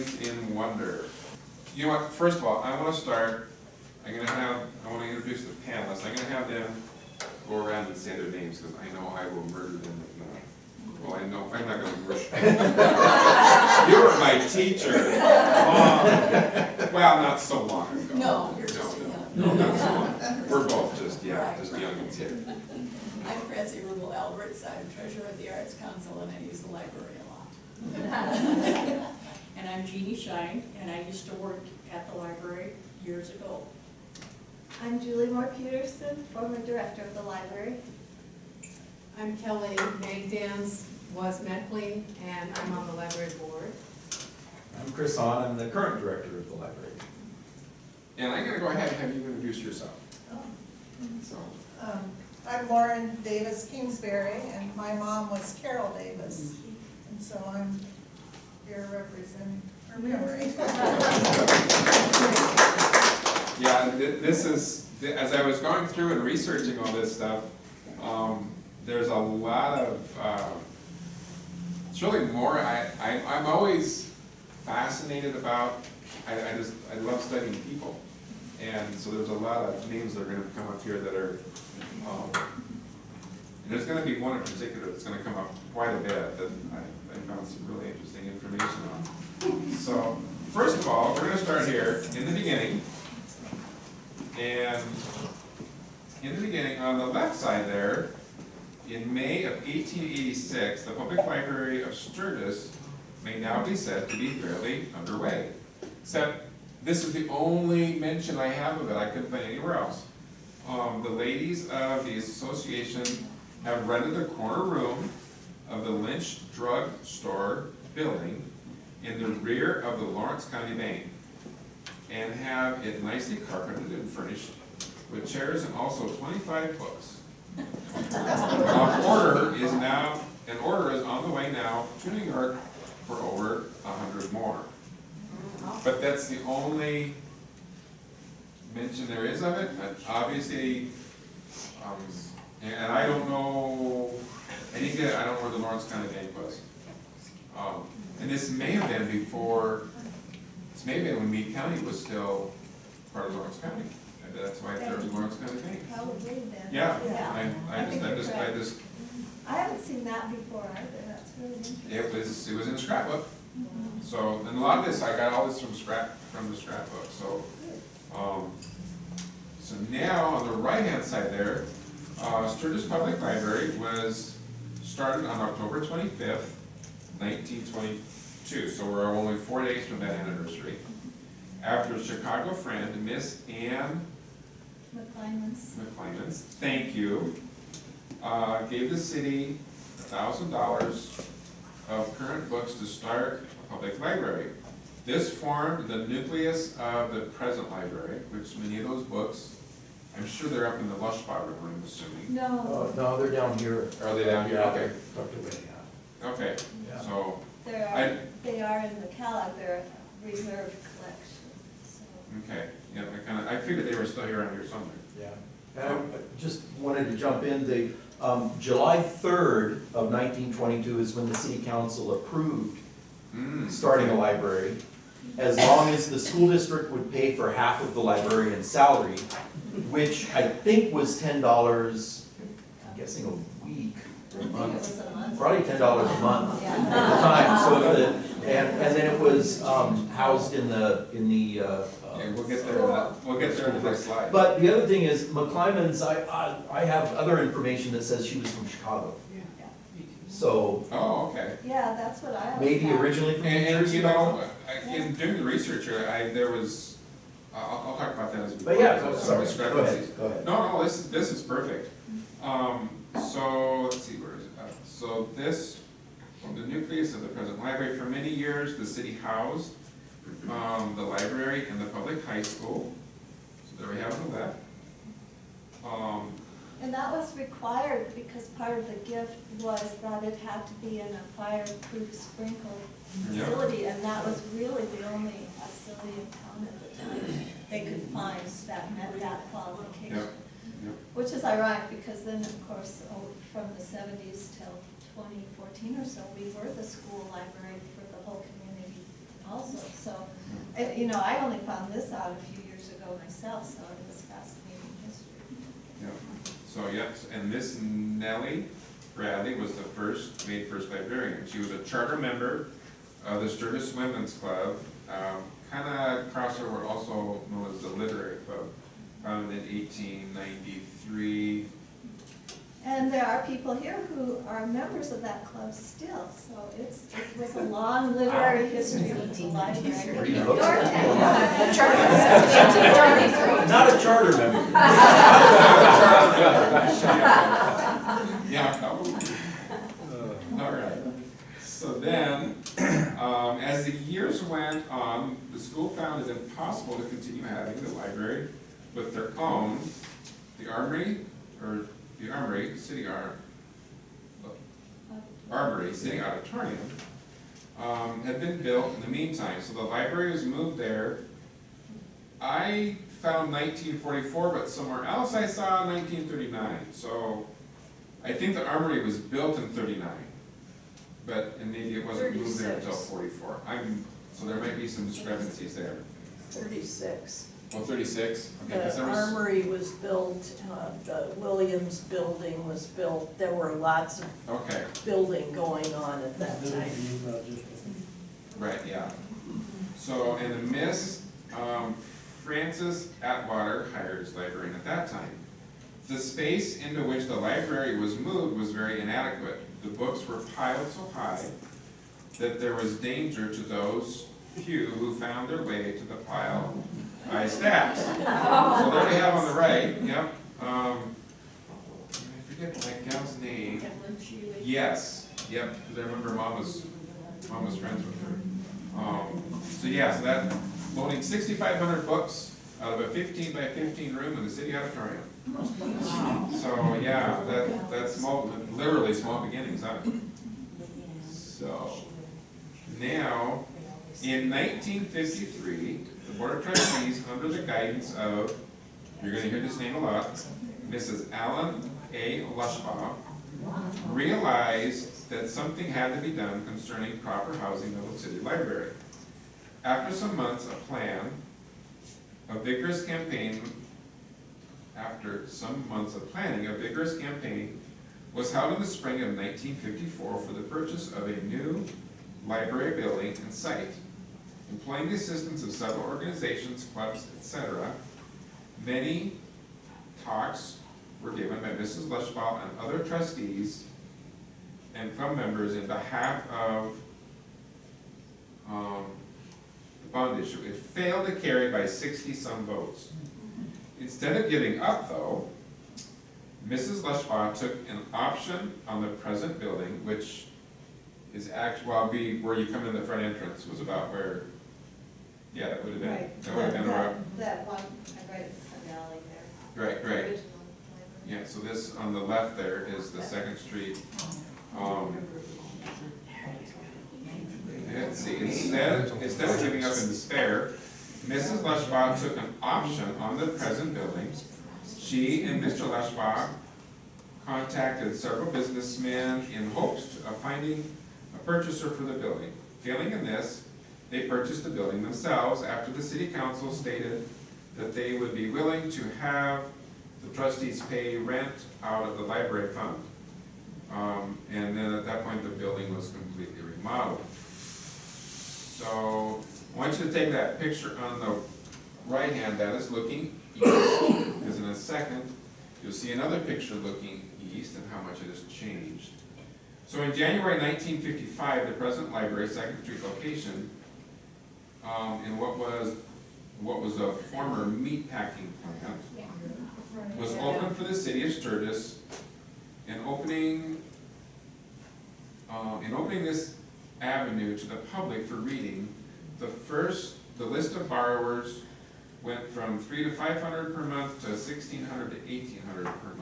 Minds in Wonder. You know what, first of all, I want to start, I want to introduce the panelists. I'm going to have them go around and say their names, because I know I will murder them if not. Well, I know, I'm not going to murder them. You were my teacher. Well, not so long ago. No, you're just young. No, not so long. We're both just youngins here. I'm Francie Ruebel-Alberts. I'm treasurer of the Arts Council, and I use the library a lot. And I'm Jeanie Shyne, and I used to work at the library years ago. I'm Julie Peterson, former director of the library. I'm Kelly Magdanz, was Mechling, and I'm on the library board. I'm Chris Hahn, I'm the current director of the library. And I'm going to go ahead and have you introduce yourself. So, I'm Lauren Davis Kingsbery, and my mom was Carol Davis, and so I'm here representing her memory. yeah, this is, as I was going through and researching all this stuff, there's a lot of, it's really more, I'm always fascinated about, I love studying people. And so there's a lot of names that are going to come up here that are, and there's going to be one in particular that's going to come up quite a bit that I found some really interesting information on. So first of all, we're going to start here in the beginning. And in the beginning, on the left side there, in May of 1886, the Public Library of Sturgis may now be said to be fairly underway. Except this is the only mention I have of it. I couldn't find anywhere else. The ladies of the association have rented the corner room of the Lynch Drug Store building in the rear of the Lawrence County Bank and have it nicely carpeted and furnished with chairs and also 25 books. An order is on the way now to New York for over 100 more. But that's the only mention there is of it. And obviously, and I don't know, I don't know where the Lawrence County Bank was. And this may have been before, this may have been when Meade County was still part of Lawrence County. And that's why there was Lawrence County Bank. Probably then. Yeah, I haven't seen that before either, that's really interesting. it was in the scrapbook. So, and a lot of this, I got all this from the scrapbook. So, so now on the right-hand side there, Sturgis Public Library was started on October 25th, 1922. So we're only 4 days from that anniversary. After a Chicago friend, Miss Ann McClymans, thank you, gave the city $1,000 of current books to start a public library. This formed the nucleus of the present library, which many of those books, I'm sure they're up in the Lushbauer room, I'm assuming. No. No, they're down here. Are they down here? Okay. Dr. Wayne, yeah. Okay, Yeah. so, They are in the catalog, they're reserved collection, so. okay, yeah, I figured they were still here around here somewhere. Yeah. And I just wanted to jump in, July 3rd of 1922 is when the city council approved starting a library, as long as the school district would pay for half of the librarian's salary, which I think was $10, I'm guessing a week or a month. Probably $10 a month at the time. So and then it was housed in the Okay, we'll get there. We'll get there in the next slide. But the other thing is, McClymans, I have other information that says she was from Chicago. So Oh, okay. Yeah, that's what I always maybe thought. originally from New And Jersey. you know, in doing the research here, there was, I'll talk about that as we But yeah, go. sorry, Some go discrepancies. ahead, go ahead. No, this is perfect. So let's see, where is it? So this, from the nucleus of the present library, for many years, the city housed the library and the public high school. So there we have it on the left. And that was required because part of the gift was that it had to be in a fireproof sprinkler Yeah. facility, and that was really the only facility in town at the time they could find that met that qualification. Yep. Yep. Which is ironic, because then, of course, from the 70s till 2014 or so, we were the school library for the whole community also. You know, I only found this out a few years ago myself, so it was fascinating history. Yeah. So, yes, and Miss Nellie Bradley was the first librarian. She was a charter member of the Sturgis Women's Club, kinda crossover, also known as the Literary Club, founded in 1893. And there are people here who are members of that club still, so it was a long literary history of the library. Yeah. Your town. Not a charter member. Yeah, probably. All right. So then, as the years went on, the school found it impossible to continue having the library with their own, the Armory, City Armory, City Auditorium, had been built in the meantime. So the library was moved there. I found 1944, but somewhere else I saw 1939. So I think the Armory was built in 39, and maybe it wasn't moved there until 44. So there might be some discrepancies there. 36. Oh, 36? Okay, 'cause The there was, Armory was built, the Williams building was built, there were lots of okay, building going on at that time. right, yeah. So, and the Miss Francis Atwater hired as librarian at that time. The space into which the library was moved was very inadequate. The books were piled so high that there was danger to those few who found their way to the pile high stacks. So there we have on the right, yep, I forget that gal's name. Yes, yep, because I remember mom was friends with her. So yeah, so that, loading 6,500 books out of a 15 by 15 room in the city auditorium. So yeah, that's small, literally small beginnings, huh? So, now, in 1953, the Board of Trustees, under the guidance of, you're gonna hear this name a lot, Mrs. Allen A. Lushbaugh, realized that something had to be done concerning proper housing of the city library. After some months of planning, a vigorous campaign was held in the spring of 1954 for the purchase of a new library building and site. Employing the assistance of several organizations, clubs, etc., many talks were given by Mrs. Lushbaugh and other trustees and club members in behalf of the bond issue. It failed to carry by 60-some votes. Instead of giving up, though, Mrs. Lushbaugh took an option on the present building, which is actually, where you come in the front entrance, was about where, yeah, that would have been, Right, that would have been around. that one, right in the alley there. Right, right. Original Yeah, so this, on the left there is the Second Street. Let's see, instead of giving up in despair, Mrs. Lushbaugh took an option on the present building. She and Mr. Lushbaugh contacted several businessmen in hopes of finding a purchaser for the building. Failing in this, they purchased the building themselves after the city council stated that they would be willing to have the trustees pay rent out of the library fund. And then at that point, the building was completely remodeled. So I want you to take that picture on the right hand, that is looking east, because in a second, you'll see another picture looking east and how much it has changed. So in January 1955, the present library, Second Street location, in what was a former meat packing plant, was opened for the city of Sturgis. In opening this avenue to the public for reading, the list of borrowers went from $300 to $500 per month to $1,600 to $1,800 per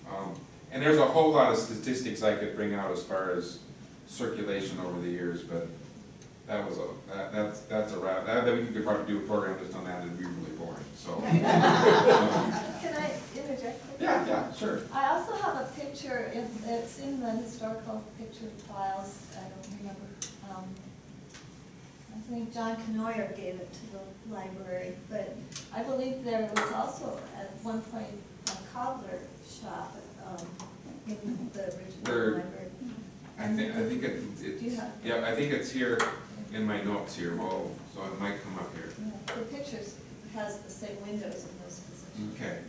month. And there's a whole lot of statistics I could bring out as far as circulation over the years, but that was that's a wrap. That we could probably do a program just on that, and it'd be really boring. So. Can I interject quickly? Yeah, sure. I also have a picture, it's in the historical picture files, I don't remember. I think John Canoyer gave it to the library, but I believe there was also at one point a cobbler shop in the original Where- library. I think Do you it's, have? yeah, I think it's here in my notes here, well, so it might come up here. Yeah, the pictures has the same windows in those positions. Okay.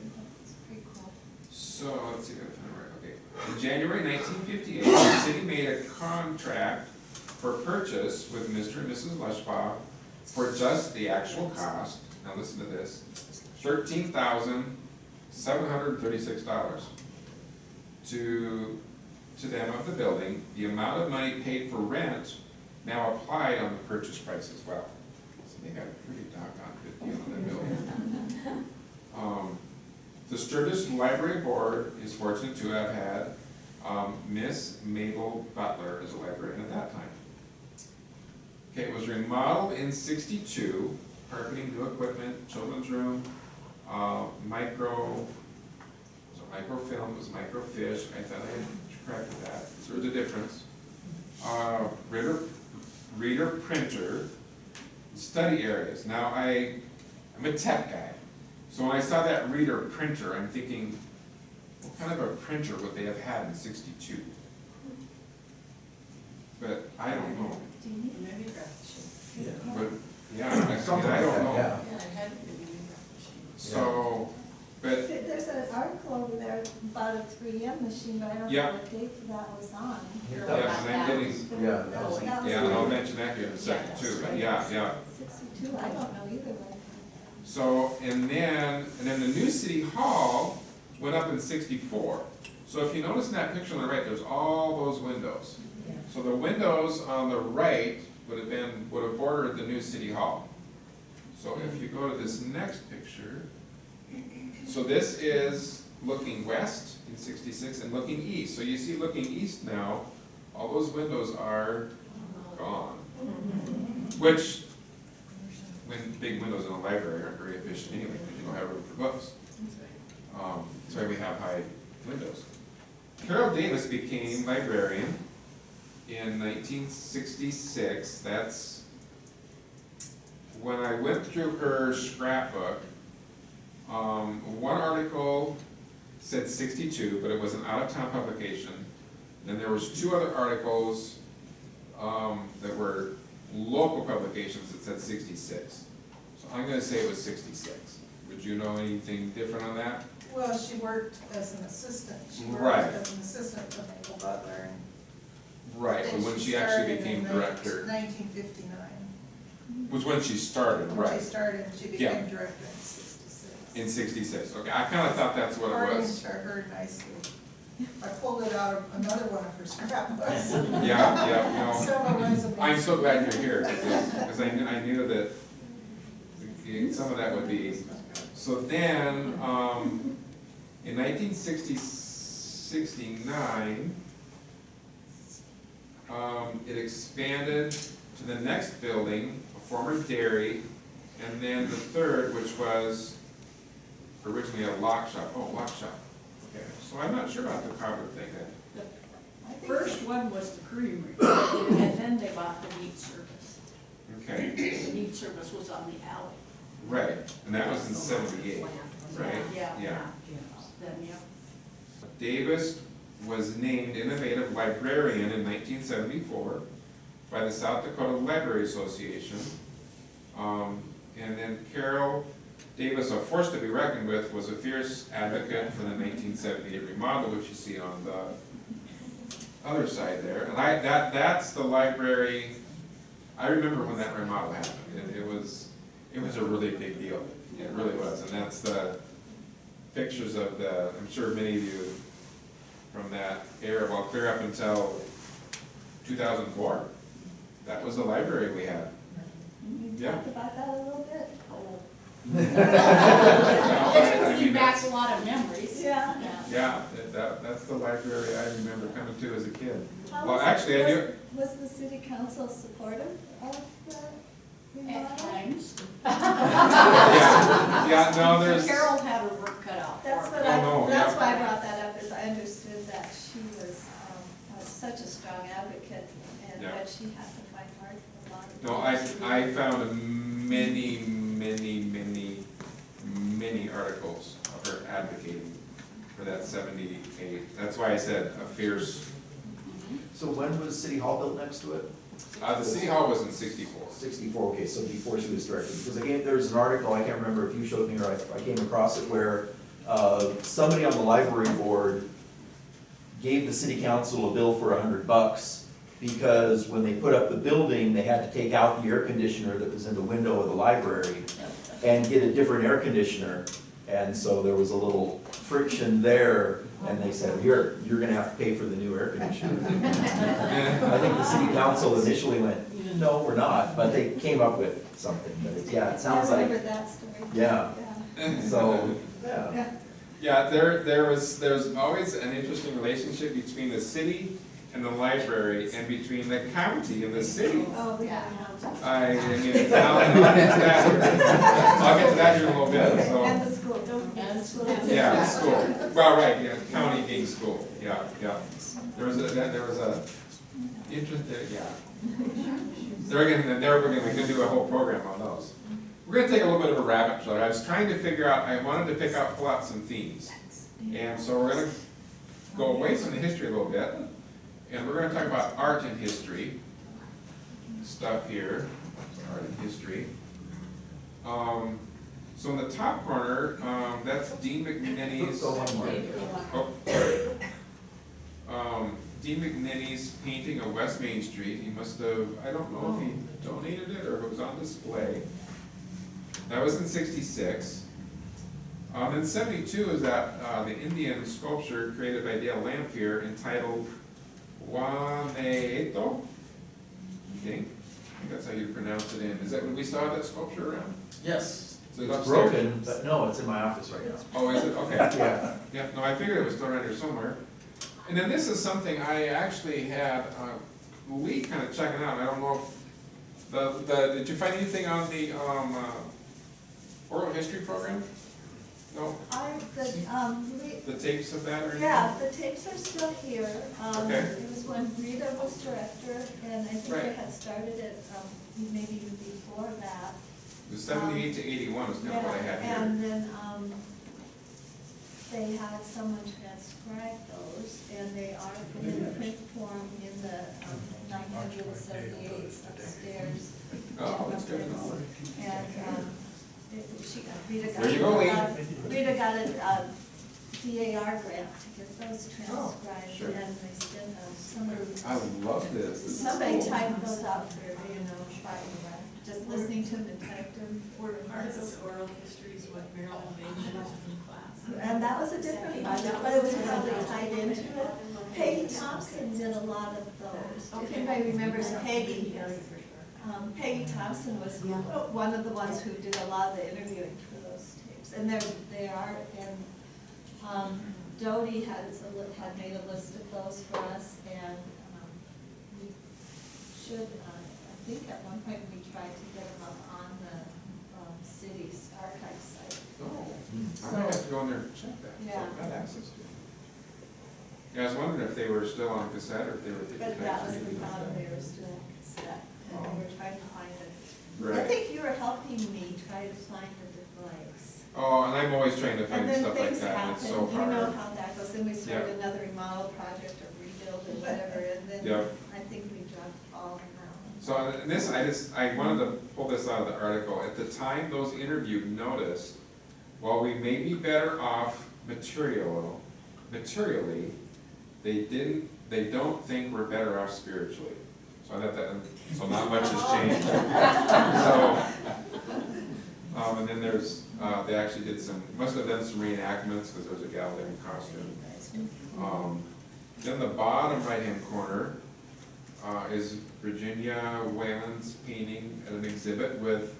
It's pretty cool. So, let's see if I can find it right, okay. In January 1958, the city made a contract for purchase with Mr. and Mrs. Lushbaugh for just the actual cost, now listen to this, $13,736 to them of the building. The amount of money paid for rent now applied on the purchase price as well. So they got a pretty doggone good deal on that building. The Sturgis Library Board is fortunate to have had Miss Mabel Butler as a librarian at that time. Okay, it was remodeled in '62, carpeting, new equipment, children's room, microfilm, it was microfiche, I thought I had corrected that, so there's a difference. Reader printer, study areas. Now I'm a tech guy, so when I saw that reader printer, I'm thinking, what kind of a printer would they have had in '62? But I don't know. Do you need? Maybe graph machine. Yeah. But, yeah, I Something like don't that, know. yeah. Yeah, it had to be a graph machine. So, but, There's an article over there about a 3M machine, but I don't Yeah. know what date that was on. yeah, and I'm getting, Yeah, that was- That was yeah, and I'll mention that here in a second Yeah, too, but right. yeah. 62, I don't know either way. So, and then the new city hall went up in '64. So if you notice in that picture on the right, there's all those windows. So the windows on the right would have bordered the new city hall. So if you go to this next picture, so this is looking west in '66 and looking east. So you see looking east now, all those windows are gone. Which, when big windows in a library aren't very efficient anyway, because you don't have room for books. That's why we have high windows. Carol Davis became librarian in 1966. That's when I went through her scrapbook. One article said '62, but it was an out-of-town publication. Then there was two other articles that were local publications that said '66. So I'm gonna say it was '66. Would you know anything different on that? Well, she worked as an assistant. She Right. worked as an assistant to Mabel Butler. And Right, but when she actually became director, 1959. was when she started, When right, she started, she Yeah. became director in '66. in '66. Okay, I kinda thought that's what it According was. to her nicely. I pulled it out of another one of her scrapbooks. Yeah, no. Several resumes. I'm so glad you're here, because I knew that some of that would be. So then, in 1969, it expanded to the next building, a former dairy, and then the third, which was originally a lock shop. Oh, lock shop. Okay, so I'm not sure about the cover thing then. I think First one was the creamery, and then they bought the meat service. Okay, The meat service was on the alley. right, and that was in '78, right? Yeah. Then, yeah. Davis was named Innovative Librarian in 1974 by the South Dakota Library Association. And then Carol Davis, a force to be reckoned with, was a fierce advocate for the 1978 remodel, which you see on the other side there. And that's the library, I remember when that remodel happened. It was a really big deal. It really was. And that's the pictures of I'm sure many of you from that era, well, clear up until 2004. That was the library we had. we Yeah. talked about that a little bit. It I brings mean, back a lot of memories. Yeah. yeah, that's the library I remember coming to as a kid. How Well, was- actually, I knew, Was the city council supportive of the At remodel? times. yeah, no, there's, Carol had her work cut out for That's her. what Oh, no, that's yeah. why I brought that up, is I understood that she was such a strong advocate, and Yeah. that she had to fight hard for a lot of No, I found many articles of her advocating for that 78. That's why I said a fierce, So when was City Hall built next to it? the city hall was in 64. 64, okay, so before she was director. Because again, there's an article, I can't remember if you showed me or I came across it, where somebody on the library board gave the city council a bill for $100 because when they put up the building, they had to take out the air conditioner that was in the window of the library and get a different air conditioner. And so there was a little friction there, and they said, you're gonna have to pay for the new air conditioner. I think the city council initially went, no, we're not, but they came up with something, but it sounds I like, remember that story. yeah, so, yeah. Yeah, there's always an interesting relationship between the city and the library and between the county and the city. Oh, yeah. I'll get to that here in a little bit, so. And the school, don't forget the school. Yeah, school, well, right, yeah, county being school, yeah. There was a interest there, yeah. We could do a whole program on those. We're gonna take a little bit of a rabbit trail. I was trying to figure out, I wanted to pull out some themes. And so we're gonna go away from the history a little bit, and we're gonna talk about art and history stuff here, art and history. So in the top corner, that's Dean McNenny's. Go one more. Oh, sorry. Dean McNenny's painting of West Main Street. He must have, I don't know if he donated it or if it was on display. That was in 66. Then 72 is that the Indian sculpture created by Dale Lamphere entitled Waneto. I think that's how you pronounce it in. Is that when we saw that sculpture around? Yes. So It's upstairs? broken, but no, it's in my office right now. Oh, is it? Okay. Yeah. Yeah, no, I figured it was still around here somewhere. And then this is something I actually had Lee kind of checking out. I don't know if did you find anything on the oral history program? No? The tapes of that or anything? Yeah, the tapes are still here. Okay. It was when Rita was director, and I think they Right. had started it, maybe even before that. The 78 to 81 is kind of what I had here. And then, they had someone transcribe those, and they are in print form in the 978 upstairs. Oh, that's good to know. And, Rita got. There you go, Lee. Rita got a DAR grant to get those transcribed, sure. and they spent I love this. somebody typed those out for, just listening to the detective. Part of those oral histories, what Marilyn made in class. And that was a different project, but it was probably tied into it. Peggy Thompson did a lot of those. If anybody remembers Peggy, Peggy Thompson was one of the ones who did a lot of the interviewing for those tapes. And they are, and Dodie had made a list of those for us, and we should, I think at one point we tried to get them up on the city's archive site. Oh, I might have to go in there and check that. So Yeah. I've got access to it. Yeah, I was wondering if they were still on cassette or if they were taking But back that to was the DVD. problem, they were still on cassette, and we were trying to find it. I Right. think you were helping me try to find the device. Oh, and I'm always trying to And find then stuff like things that, and happen, it's you so know hard. how that goes, then we started Yeah. another remodel project or rebuild or whatever, and then Yeah. I think we dropped all of them. So and this, I wanted to pull this out of the article. At the time those interviewed noticed, while we may be better off materially, they don't think we're better off spiritually. So I thought that, so not much has changed. So, and then there's, they actually did must have done some reenactments, because there's a gal there in costume. Then the bottom right-hand corner is Virginia Whalen's painting at an exhibit with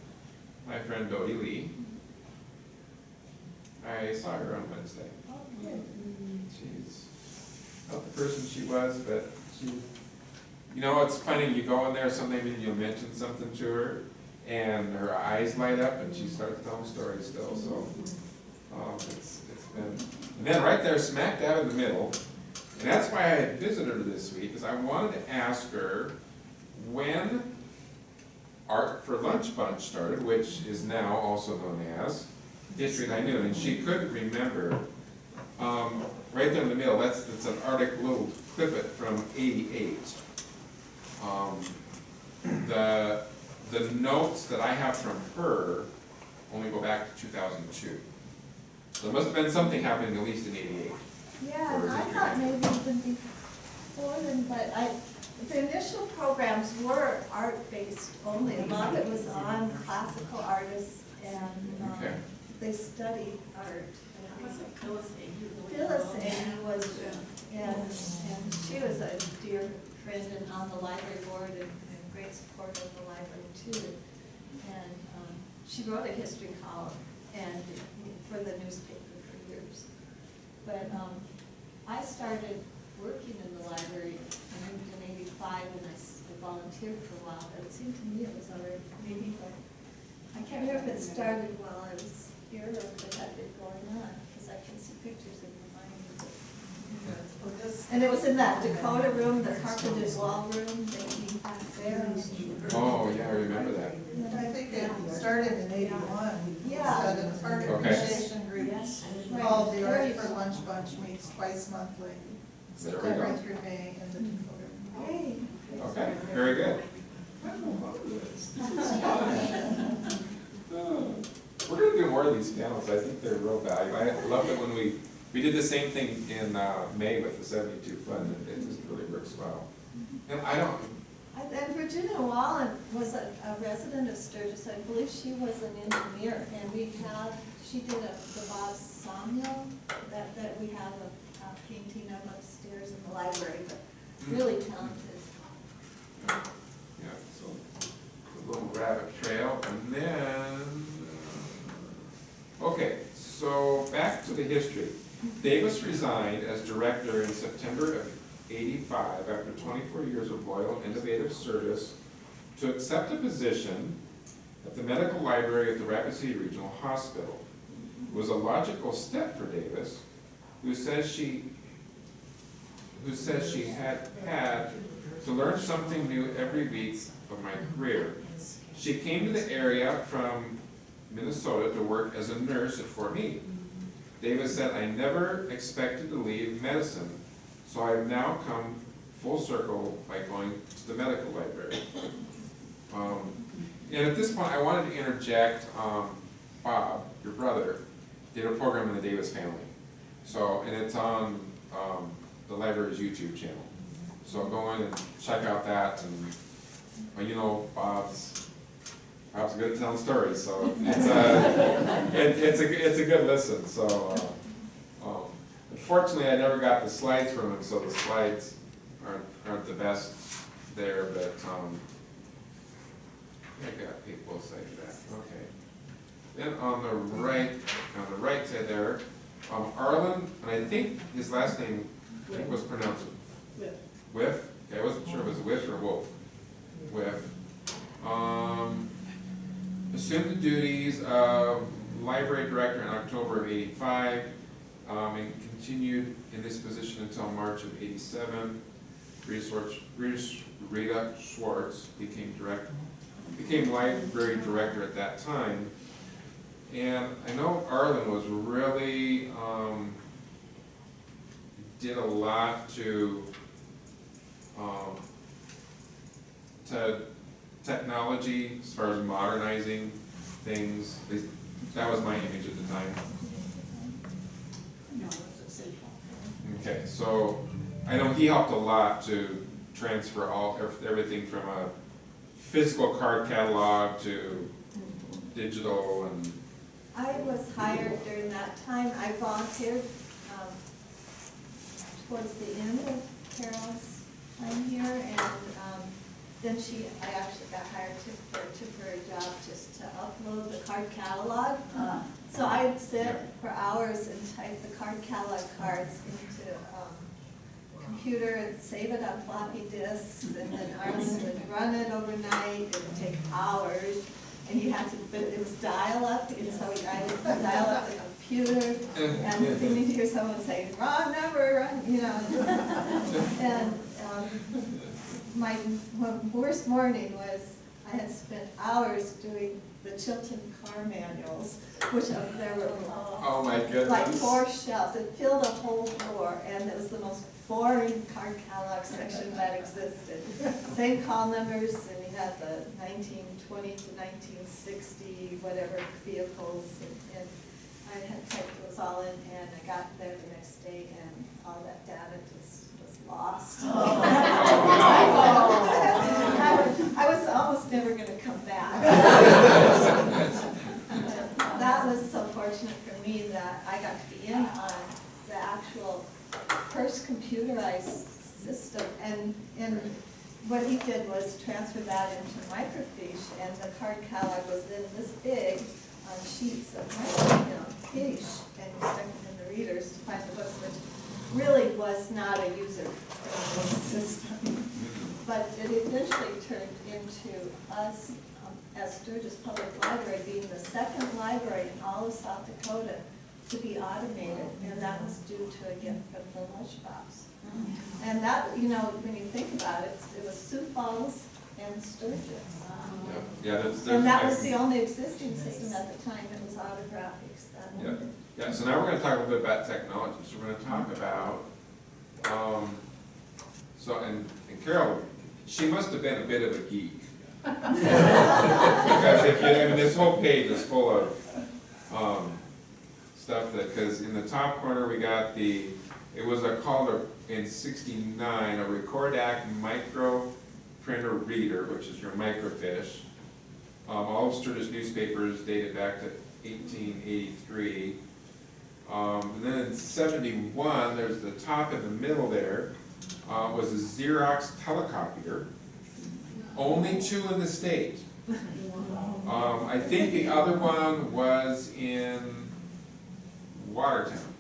my friend Dodie Lee. I saw her on Wednesday. She's not the person she was, but she, you know, it's funny, you go in there sometime and you mention something to her, and her eyes light up and she starts telling stories still, so, it's been, and then right there, smack dab in the middle, and that's why I visited her this week, is I wanted to ask her when Art for Lunch Bunch started, which is now also known as History I Knew, and she couldn't remember. Right there in the middle, that's an article, little clippet from '88. The notes that I have from her only go back to 2002. So there must have been something happening at least in '88. Yeah, and I thought maybe even before then, but the initial programs were art-based only. A lot of it was on classical artists, and Okay. they studied art. Phyllis Phyllis Amy was, and she was a dear friend and on the library board and great support of the library too. And she wrote a history column and for the newspaper for years. But I started working in the library in '85 and I volunteered for a while, but it seemed to me it was already maybe like, I can't remember if it started while I was here or if it had been going on, because I can see pictures in my mind. And it was in that Dakota room, the carpeted wall room, they came back there. Oh, yeah, I remember that. I think it started in '81. Yeah. Instead of an Okay. organization group Yes. called the Art for Lunch Bunch meets twice monthly, There we September go. through May in the Dakota room. Hey. Okay, very good. We're gonna do more of these panels, I think they're real valuable. I loved it when we did the same thing in May with the 72 Fund, and it just really works well. And I don't, And Virginia Wallen was a resident of Sturgis. I believe she was an engineer, and she did the Bob Samuel, that we have a painting of upstairs in the library, but really talented. yeah, so, a little rabbit trail, and then, okay, so back to the history. Davis resigned as director in September of '85 after 24 years of loyal, innovative service to accept a position at the medical library at the Rapid City Regional Hospital. It was a logical step for Davis, who says she had to learn something new every week of my career. She came to the area from Minnesota to work as a nurse at Fort Meade. Davis said, "I never expected to leave medicine, so I've now come full circle by going to the medical library." And at this point, I wanted to interject, Bob, your brother, did a program in the Davis family. So, and it's on the library's YouTube channel. So go in and check out that, and, well, you know, Bob's good at telling stories, so it's a good listen, so, unfortunately, I never got the slides from him, so the slides aren't the best there, but, I got people say that, okay. Then on the right side there, Arlen, and I think his last name was pronounced Whiff, okay, I wasn't sure if it was Whiff or Wolf. Whiff. Assumed the duties of library director in October of '85, and continued in this position until March of '87. Rita Schwartz became library director at that time. And I know Arlen was really, did a lot to technology as far as modernizing things. That was my image at the time. No, it's a city hall. Okay, so I know he helped a lot to transfer everything from a physical card catalog to digital and. I was hired during that time. I volunteered towards the end of Carol's time here, and then I actually got hired for a temporary job just to upload the card catalog. So I'd sit for hours and type the card catalog cards into a computer and save it on floppy disks, and then Arlen would run it overnight. It would take hours. And you had to, but it was dial-up, and so I would dial up the computer, and then you'd hear someone say, "Wrong number," you know. And my worst morning was I had spent hours doing the Chilton car manuals, which there were Oh my goodness. like 4 shelves. It filled a whole floor, and it was the most boring card catalog section that existed. Same call numbers, and you had the 1920 to 1960 whatever vehicles, and I had typed those all in, and I got there the next day, and all that data just was lost. I was almost never gonna come back. That was so fortunate for me that I got to be in on the actual first computerized system, and what he did was transfer that into microfiche, and the card catalog was then this big on sheets of fiche, and you stuck them in the readers to find the books, which really was not a user-friendly system. But it eventually turned into us, as Sturgis Public Library, being the second library in all of South Dakota to be automated, and that was due to a gift from the lunchbox. And that, when you think about it, it was Sioux Falls and Sturgis. Yeah, there's And that was the only existing system at the time, it was autographics. Yeah, so now we're gonna talk a little bit about technology. So we're gonna talk about, and Carol, she must have been a bit of a geek. Because this whole page is full of, stuff because in the top corner we got it was called in '69, a Recordac micro printer reader, which is your microfiche. All of Sturgis newspapers dated back to 1883. And then in '71, there's the top in the middle there, was a Xerox telecopier. Only 2 in the state. I think the other one was in Watertown.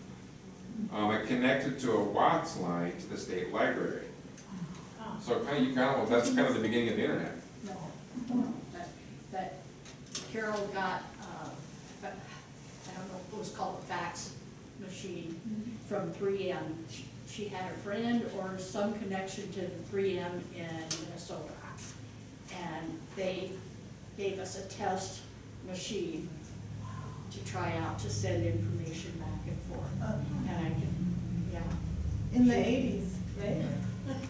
It connected to a Watts line to the state library. So that's kind of the beginning of the internet. No, that Carol got, I don't know if it was called a fax machine from 3M. She had a friend or some connection to the 3M in Minnesota. And they gave us a test machine to try out to send information back and forth. And I can, In the 80s, right?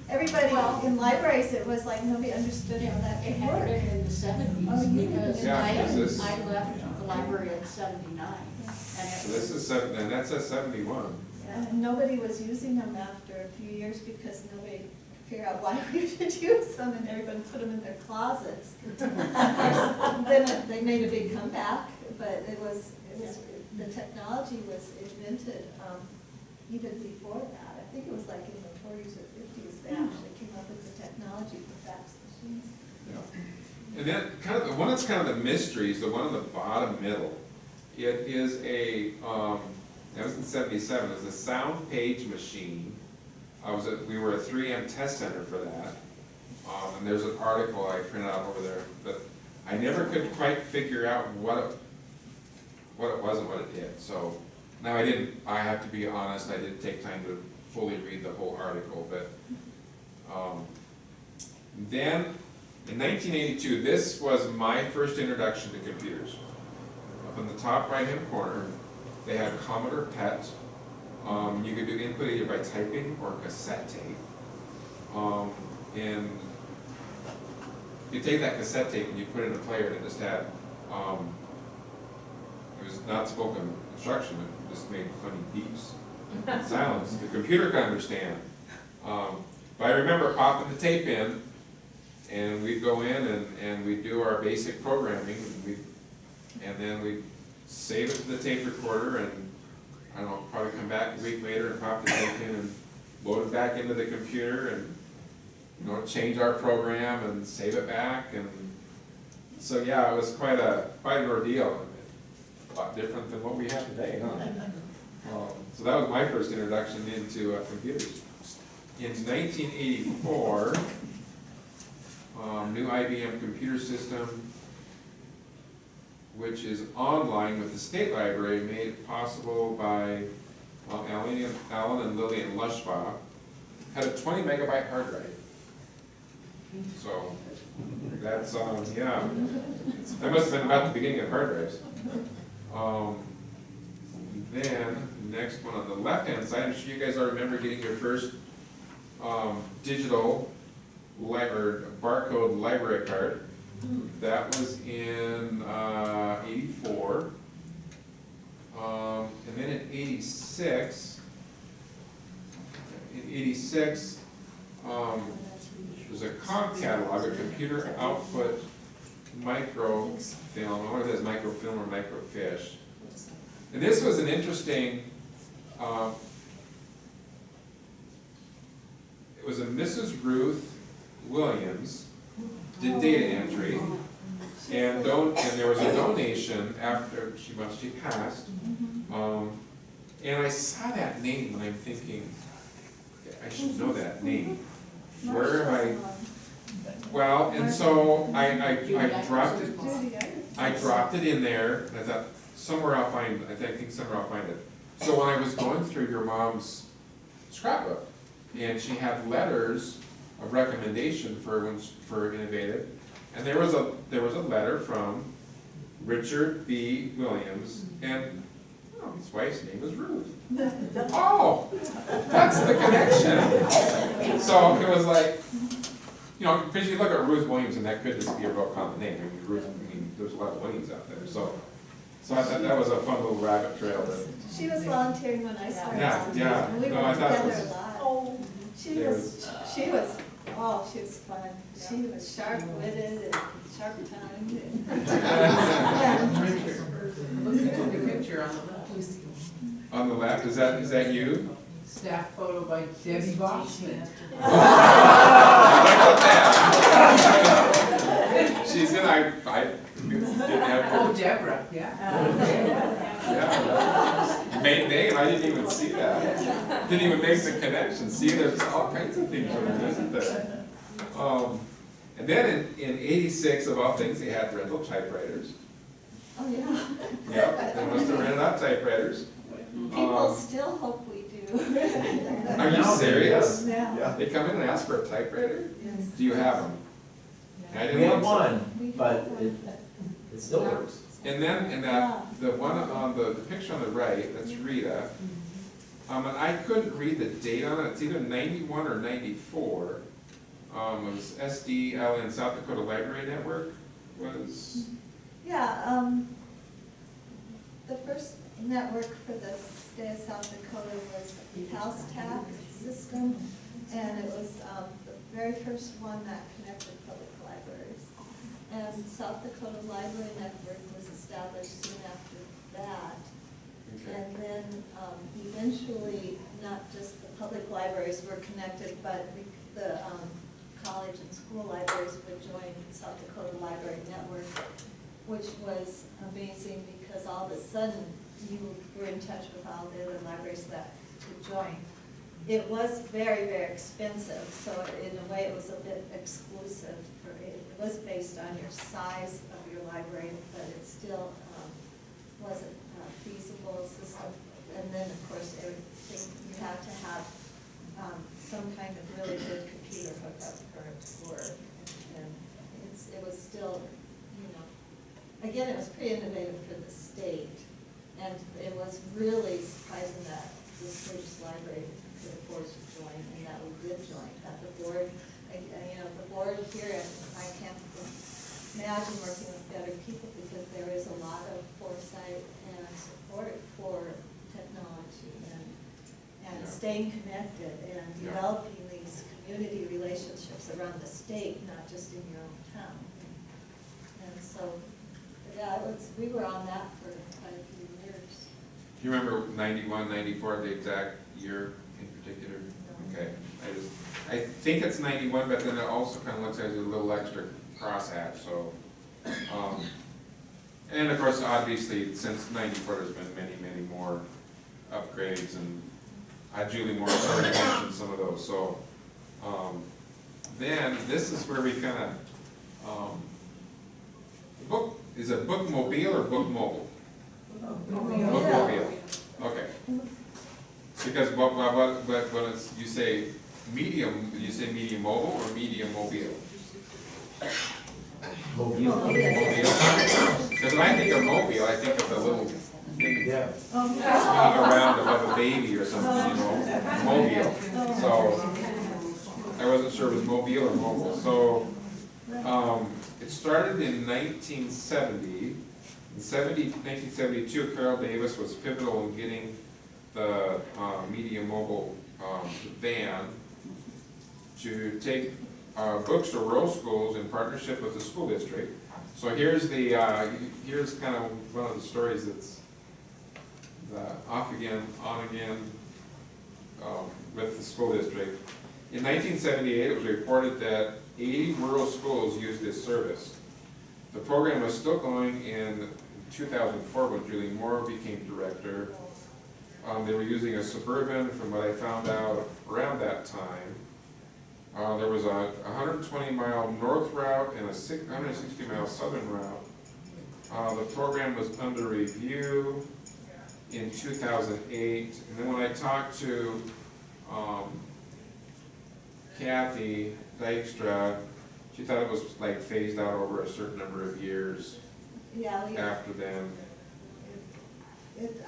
Everybody in libraries, it was like nobody understood how that It could had work. been in the 70s Oh, you because did? Yeah, I because I left the library in 79. And So this is and that says 71. And nobody was using them after a few years because nobody could figure out why we should use them, and everybody put them in their closets. Then they made a big comeback, but the technology was invented even before that. I think it was like in the 40s or 50s they actually came up with the technology for fax machines. Yeah. And then one that's kind of the mysteries, the one in the bottom middle, it is that was in '77, it was a sound page machine. We were a 3M test center for that. And there's an article I printed out over there, but I never could quite figure out what it was and what it did. So now I have to be honest, I didn't take time to fully read the whole article, but then in 1982, this was my first introduction to computers. Up in the top right-hand corner, they had Commodore PET. You could do input either by typing or cassette tape. And you take that cassette tape and you put it in a player, and it just had, it was not spoken instruction, it just made funny beeps, silence. The computer could understand. But I remember popping the tape in, and we'd go in and we'd do our basic programming, and then we'd save it to the tape recorder, and I don't know, probably come back a week later and pop the tape in and load it back into the computer and, change our program and save it back. And so, yeah, it was quite an ordeal. A lot different than what we have today, huh? So that was my first introduction into computers. In 1984, new IBM computer system, which is online with the state library, made possible by Alan and Lillian Lushbaugh, had a 20 megabyte hard drive. So, that's, yeah, that must have been about the beginning of hard drives. Then, next one on the left-hand side, I'm sure you guys all remember getting your first digital barcode library card. That was in '84. And then in '86, there's a comp catalog, a computer output microfilm. I wonder if that's microfilm or microfiche. And this was an interesting, it was a Mrs. Ruth Williams did data entry, and there was a donation after she passed. And I saw that name and I'm thinking, I should know that name. Where am I? Well, and so I dropped it in there, and I thought, somewhere I'll find it. I think somewhere I'll find it. So when I was going through your mom's scrapbook, and she had letters of recommendation for Innovative, and there was a letter from Richard B. Williams, and his wife's name was Ruth. Oh, that's the connection. So it was like, because you look at Ruth Williams, and that could just be a real common name. There's a lot of Williams out there. So I thought that was a fun little rabbit trail. She was volunteering when I started. Yeah. And we No, were I thought it together was- a lot. She was fun. She was sharp-witted and sharp-tongued. Look, you took a picture on the left. On the left, is that you? Staff photo by Debbie Boston. She's in, I didn't have her. Oh, Deborah, yeah. Yeah. Megan, I didn't even see that. Didn't even make the connection. See, there's all kinds of things in there, isn't there? And then in '86, of all things, they had rental typewriters. Oh, yeah. Yep, they must have rented out typewriters. People still hope we do. Are you serious? Yeah. Yeah. They come in and ask for a typewriter? Yes. Do you have them? I didn't We have think so. one, but it still works. And then, the one on the picture on the right, that's Rita. And I couldn't read the date on it, it's either 91 or 94. It was SDLN, South Dakota Library Network, was, Yeah, the first network for the state of South Dakota was the PALSTAC system, and it was the very first one that connected public libraries. And South Dakota Library Network was established soon after that. okay. And then eventually, not just the public libraries were connected, but the college and school libraries would join South Dakota Library Network, which was amazing because all of a sudden you were in touch with all the other libraries that could join. It was very, very expensive, so in a way it was a bit exclusive. It was based on your size of your library, but it still wasn't a feasible system. And then, of course, everything, you had to have some kind of really good computer hookup for it to work. And it was still, again, it was pretty innovative for the state. And it was really surprising that the Sturgis Library could afford to join, and that we did join. That the board, the board here, I can't imagine working with better people because there is a lot of foresight and support for technology and staying connected and developing these community relationships around the state, not just in your own town. And so, yeah, we were on that for quite a few years. Do you remember 91, 94, the exact year in particular? No. Okay, I think it's 91, but then it also kind of looks like there's a little extra crosshatch, so. And of course, obviously, since 94, there's been many, many more upgrades, and Julie Moore already mentioned some of those, so. Then, this is where we kind of, book, is it bookmobile or book mobile? Bookmobile, okay. Because when you say medium mobile or medium mobile? Mobile. Because when I think of mobile, I think of the little thing Yeah. swinging around above a baby or something, you know, mobile. So, I wasn't sure it was mobile or mobile. So, it started in 1970. In 1972, Carol Davis was pivotal in getting the medium mobile van to take books to rural schools in partnership with the school district. So here's here's kind of one of the stories that's the off again, on again with the school district. In 1978, it was reported that 80 rural schools used this service. The program was still going in 2004 when Julie Moore became director. They were using a Suburban, from what I found out around that time. There was a 120-mile north route and a 160-mile southern route. The program was under review in 2008. And then when I talked to Kathy Dykstra, she thought it was like phased out over a certain number of years Yeah, after then. it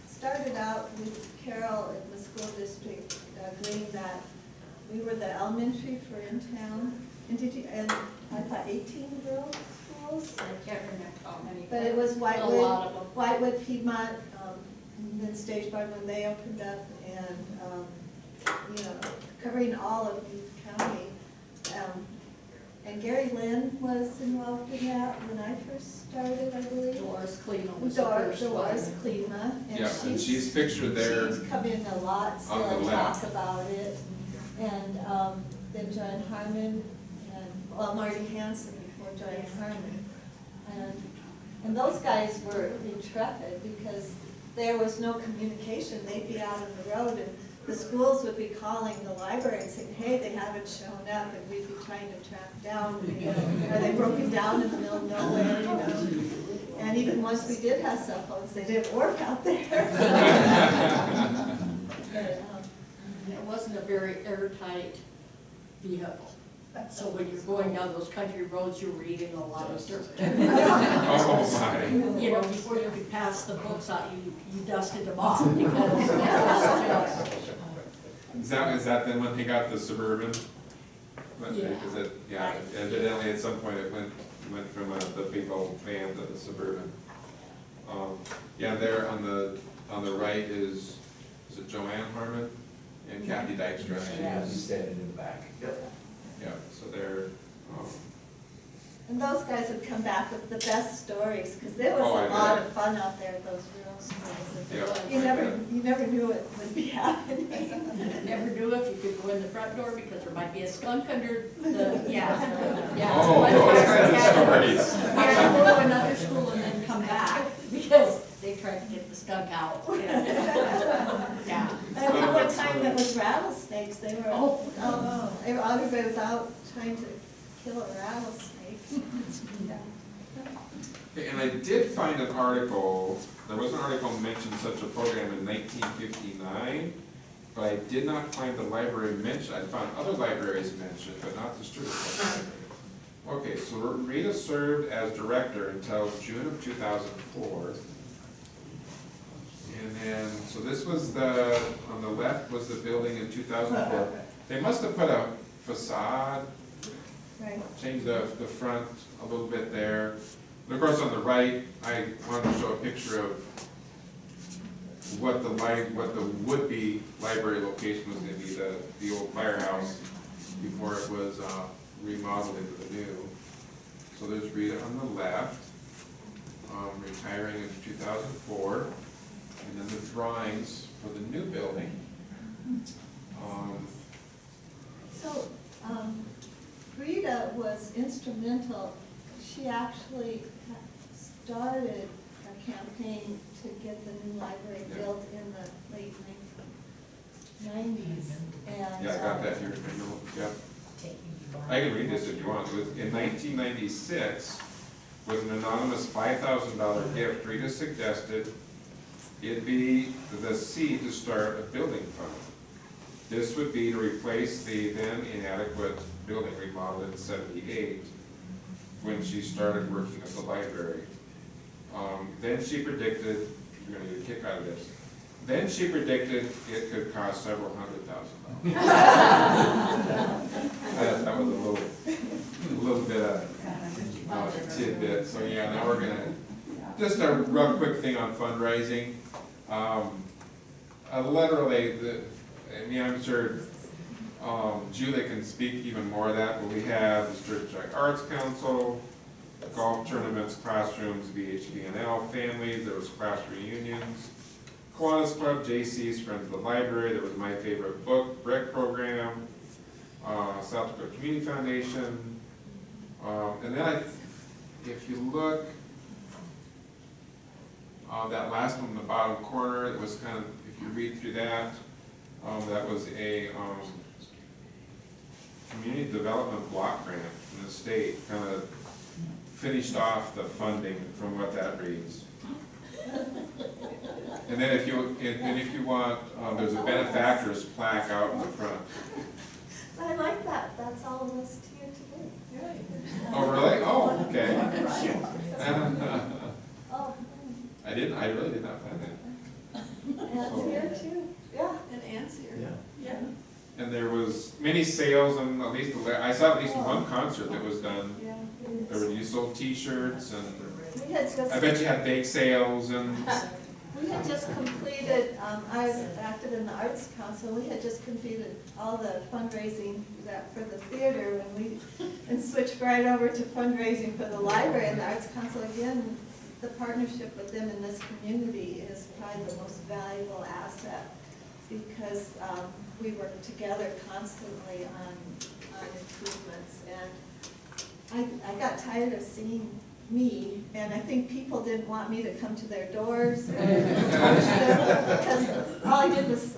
started out with Carol in the school district agreeing that we were the elementary for in town. And and I thought 18 rural schools, I can't remember how many. but it was A lot of them. Whitewood, Piedmont, and then Stage Bar when they opened up, and, you know, covering all of Butte County. And Gary Lynn was involved in that when I first started, I believe. Doris Klima was the first one. Doris Klima. Yeah, and she's pictured there. She's come in a lot, still on the talk left. about it. And then John Harmon, and, well, Marty Hanson before John Harmon. And those guys were intrepid because there was no communication. They'd be out on the road and the schools would be calling the library and saying, hey, they haven't shown up, and we'd be trying to track down, you know, are they broken down in the middle of nowhere, you know? And even once we did have cell phones, they didn't work out there. But, It wasn't a very airtight vehicle. So when you're going down those country roads, you're reading a lot of dirt. Oh my. You know, before you could pass the books out, you dusted them off because it was Is that then when they got the Suburban? Yeah. Is it, yeah, evidently at some point it went from the big old van to the Suburban. Yeah, there on the right is it Joanne Harmon and Kathy Dykstra? Yeah, he's standing in the back. Yep. Yeah, so they're, And those guys would come back with the best stories, because there was Oh, I a lot bet. of fun out there at those rural schools. Yeah. You never knew it would be happening. never knew if you could go in the front door because there might be a skunk under the, yeah. oh, those kind of stories. You had to go to another school and then come back because they tried to get the skunk out. Yeah. I remember one time that was rattlesnakes, they were, everybody was out trying to kill a rattlesnake. Okay, and I did find an article, there was an article that mentioned such a program in 1959, but I did not find the library mentioned. I found other libraries mentioned, but not the Sturgis Library. Okay, so Rita served as director until June of 2004. And then, so this was on the left was the building in 2004. They must have put a facade, Right. changed the front a little bit there. And of course, on the right, I wanted to show a picture of what the would-be library location was going to be, the old firehouse before it was remodeled into the new. So there's Rita on the left, retiring in 2004, and then the drawings for the new building. So, Rita was instrumental. She actually started a campaign to get the new library Yeah. built in the late 1990s. And, Yeah, I got that here. Yeah. I can read this if you want. It was in 1996, with an anonymous $5,000 gift, Rita suggested it be the seed to start a building fund. This would be to replace the then inadequate building remodeled in '78, when she started working at the library. Then she predicted, you're gonna get a kick out of this, then she predicted it could cost several $100,000. That was a little bit of tidbit, so yeah, now we're gonna, just a real quick thing on fundraising. Literally, I mean, I'm sure Julie can speak even more of that, but we have the Sturgis Arts Council, golf tournaments, classrooms, VHBNL, families, there was class reunions, Kiwanis Club, JC's, Friends of the Library, there was My Favorite Book, BREC program, South Dakota Community Foundation, and then if you look, that last one in the bottom corner, it was kind of, if you read through that, that was a community development block grant from the state, kind of finished off the funding from what that reads. And then if you want, there's a benefactors plaque out in the front. I like that, that's all listed here today. Oh, really? Oh, okay. Oh, I really did not plan that. that's here too, yeah. And Ann's here. Yeah. Yeah. And there was many sales, and at least, I saw at least one concert that was done. Yeah. You sold T-shirts, and We had just. I bet you had bake sales, and, We had just completed, I was active in the Arts Council, we had just completed all the fundraising for the theater and switched right over to fundraising for the library and the Arts Council. Again, the partnership with them in this community is probably the most valuable asset because we work together constantly on improvements. And I got tired of seeing me, and I think people didn't want me to come to their doors or approach them because all I did was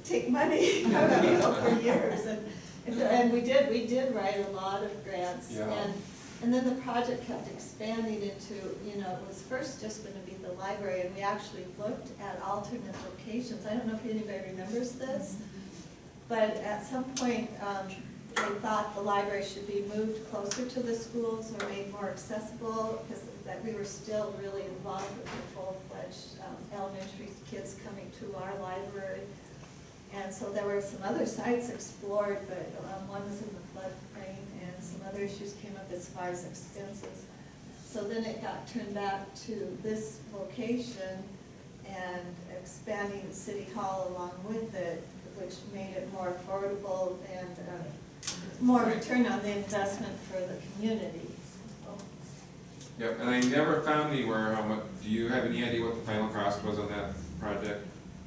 take money from people for years, and we did write a lot of grants, Yeah. and then the project kept expanding into, it was first just going to be the library, and we actually looked at alternate locations. I don't know if anybody remembers this, but at some point, they thought the library should be moved closer to the schools or made more accessible, because that we were still really involved with the full-fledged elementary kids coming to our library. And so there were some other sites explored, but one was in the floodplain, and some other issues came up as far as expenses. So then it got turned back to this location and expanding the city hall along with it, which made it more affordable and more return on the investment for the community. yep, and I never found anywhere how much, do you have any idea what the final cost was on that project?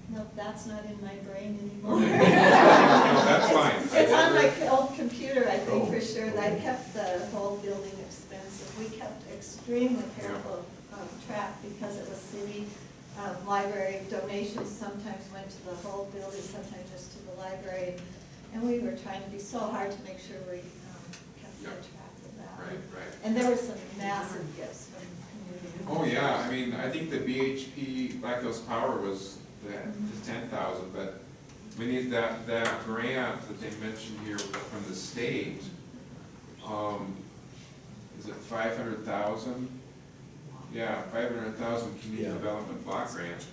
No, that's not in my brain anymore. Okay. No, that's fine. It's on my old computer, I think, for sure. I kept the whole building expensive. We kept extremely careful track because it was city library donations. Sometimes went to the whole building, sometimes just to the library. And we were trying to be so hard to make sure we kept Yep. track of that. Right. And there were some massive gifts from the community. Oh, yeah, I mean, I think the BHP Black Hills Power was the 10,000, but we need that grant that they mentioned here from the state. Is it 500,000? Yeah, 500,000 community Yeah. development block grant.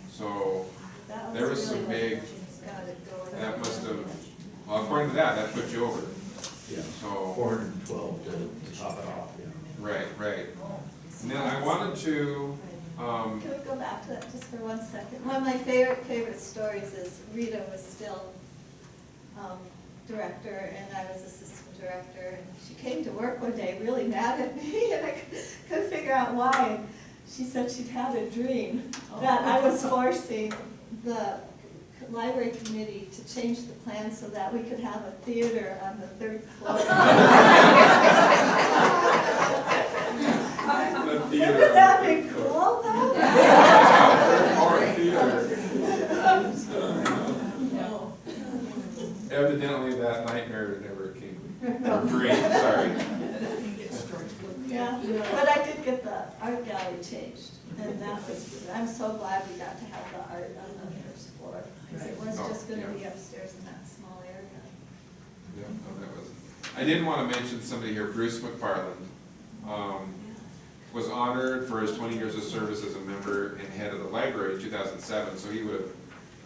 So That there was some really big, got it going. that must have, well, according to that put you over. Yeah, So, 412 to top it off, yeah. right. And then I wanted to, Can we go back to that just for 1 second? One of my favorite stories is Rita was still director and I was assistant director. And she came to work one day really mad at me and I couldn't figure out why. And she said she'd had a dream that I was forcing the library committee to change the plan so that we could have a theater on the 3rd floor. Wouldn't that be cool though? Evidently that nightmare never came, or dream, sorry. Yeah, but I did get the art gallery changed, and that was, I'm so glad we got to have the art on the 1st floor, because it was just gonna be upstairs in that small area. Yeah, no, that was, I didn't want to mention somebody here, Bruce McFarland, was honored for his 20 years of service as a member and head of the library in 2007, so he would have,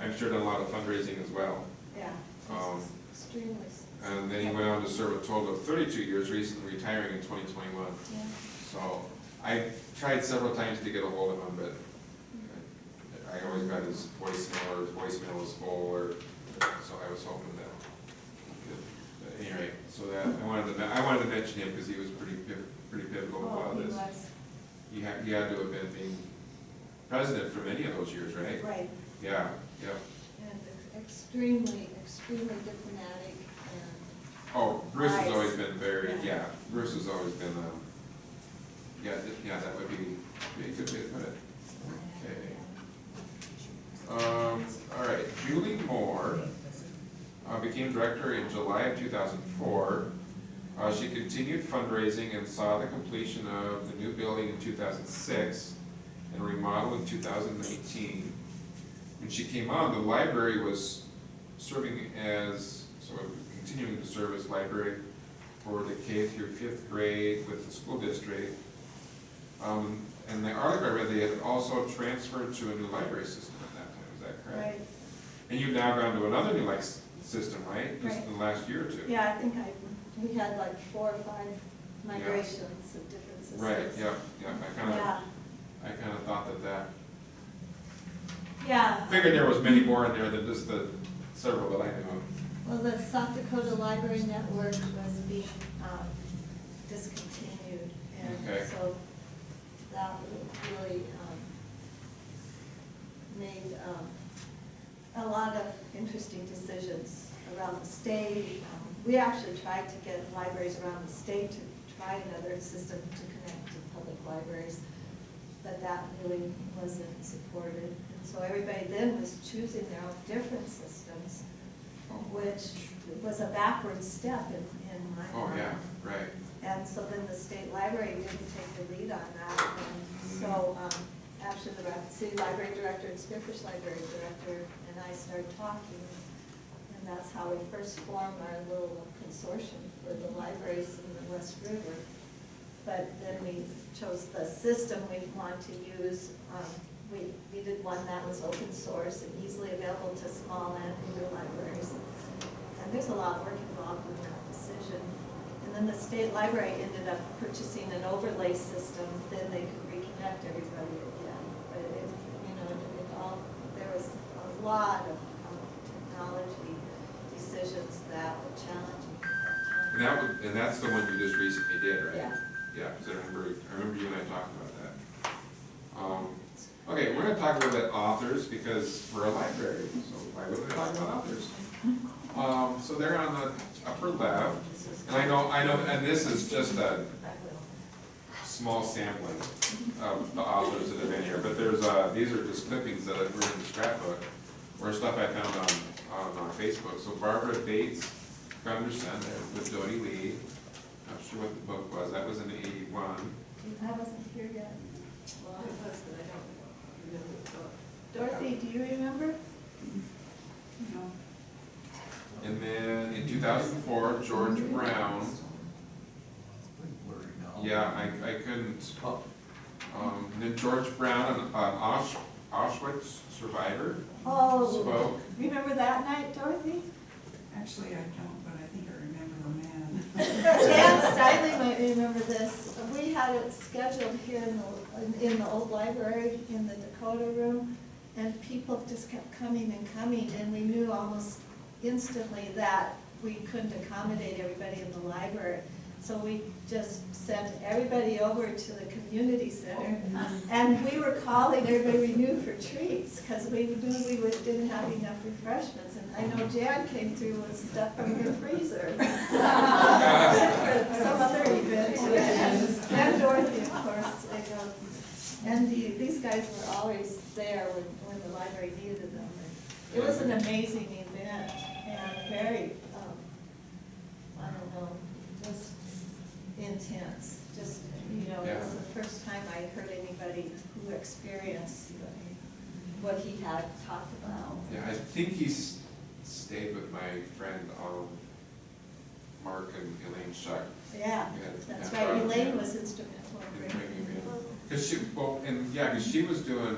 I'm sure, done a lot of fundraising as well. Yeah, Um, extremely. And then he went on to serve a total of 32 years, recently retiring in 2021. Yeah. So I tried several times to get a hold of him, but I always got his voicemail, or his voicemail was full, or, so I was hoping that he could, but anyway, so that, I wanted to mention him because he was pretty pivotal to a lot Oh, of he this. was, He had to have been being president for many of those years, right? right, Yeah, yeah. and extremely diplomatic and. Oh, Bruce has Nice. always been very, Yeah. yeah, Bruce has always been, yeah, that would be a good way to put it. Okay. All right, Julie Moore became director in July of 2004. She continued fundraising and saw the completion of the new building in 2006 and remodel in 2019. When she came on, the library was serving as, continuing to serve as library for the K through 5th grade with the school district. And the article I read, they had also transferred to a new library system at that time, is that correct? Right, And you've now gone to another new system, right? Just Right. in the last year or two? yeah, I think we had like 4 or 5 migrations of different systems. Right, yeah, Yeah, I kind of thought that, yeah. figured there was many more in there than just the several that I knew of. Well, the South Dakota Library Network was being discontinued, and Okay. so that really made a lot of interesting decisions around the state. We actually tried to get libraries around the state to try another system to connect to public libraries, but that really wasn't supported. And so everybody then was choosing their own different systems, which was a backward step in my mind. Oh, yeah, right. And so then the state library didn't take the lead on that. And so actually the Rapid City Library Director and Spearfish Library Director and I started talking. And that's how we first formed our little consortium for the libraries in the West River. But then we chose the system we want to use. We did one that was open source and easily available to small and bigger libraries. And there's a lot of work involved in that decision. And then the state library ended up purchasing an overlay system, then they could reconnect everybody again. But there was a lot of technology decisions that were challenging at that time. And that's the one you just recently did, right? Yeah. Yeah, because I remember you and I talked about that. Okay, we're gonna talk a little bit authors because we're a library, so why wouldn't we talk about authors? So they're on the upper left, and I know, and this is just a small sampling of the authors that have been here, but there's, these are just clippings that were in the scrapbook, or stuff I found on Facebook. So Barbara Bates, Gunderson, with Dodie Lee, not sure what the book was, that was in '81. I wasn't here yet. Well, I was, but I don't remember the book. Dorothy, do you remember? No. And then in 2004, George Brown, yeah, I couldn't, and then George Brown, an Auschwitz survivor, Oh, spoke. remember that night, Dorothy? Actually, I don't, but I think I remember the man. Dan Stiley might remember this. We had it scheduled here in the old library in the Dakota room, and people just kept coming and coming, and we knew almost instantly that we couldn't accommodate everybody in the library. So we just sent everybody over to the community center, and we were calling everybody we knew for treats, because we knew didn't have enough refreshments. And I know Jan came through with stuff from her freezer. For some other event. And Dorothy, of course. And these guys were always there when the library needed them. It was an amazing event, and very, I don't know, just intense. Just, it was the first time I heard anybody who experienced what he had talked about. Yeah, I think he's stayed with my friend Mark and Elaine Shuck. Yeah, that's right, Elaine was instrumental in bringing it. Cause she, well, and, yeah, cause she was doing,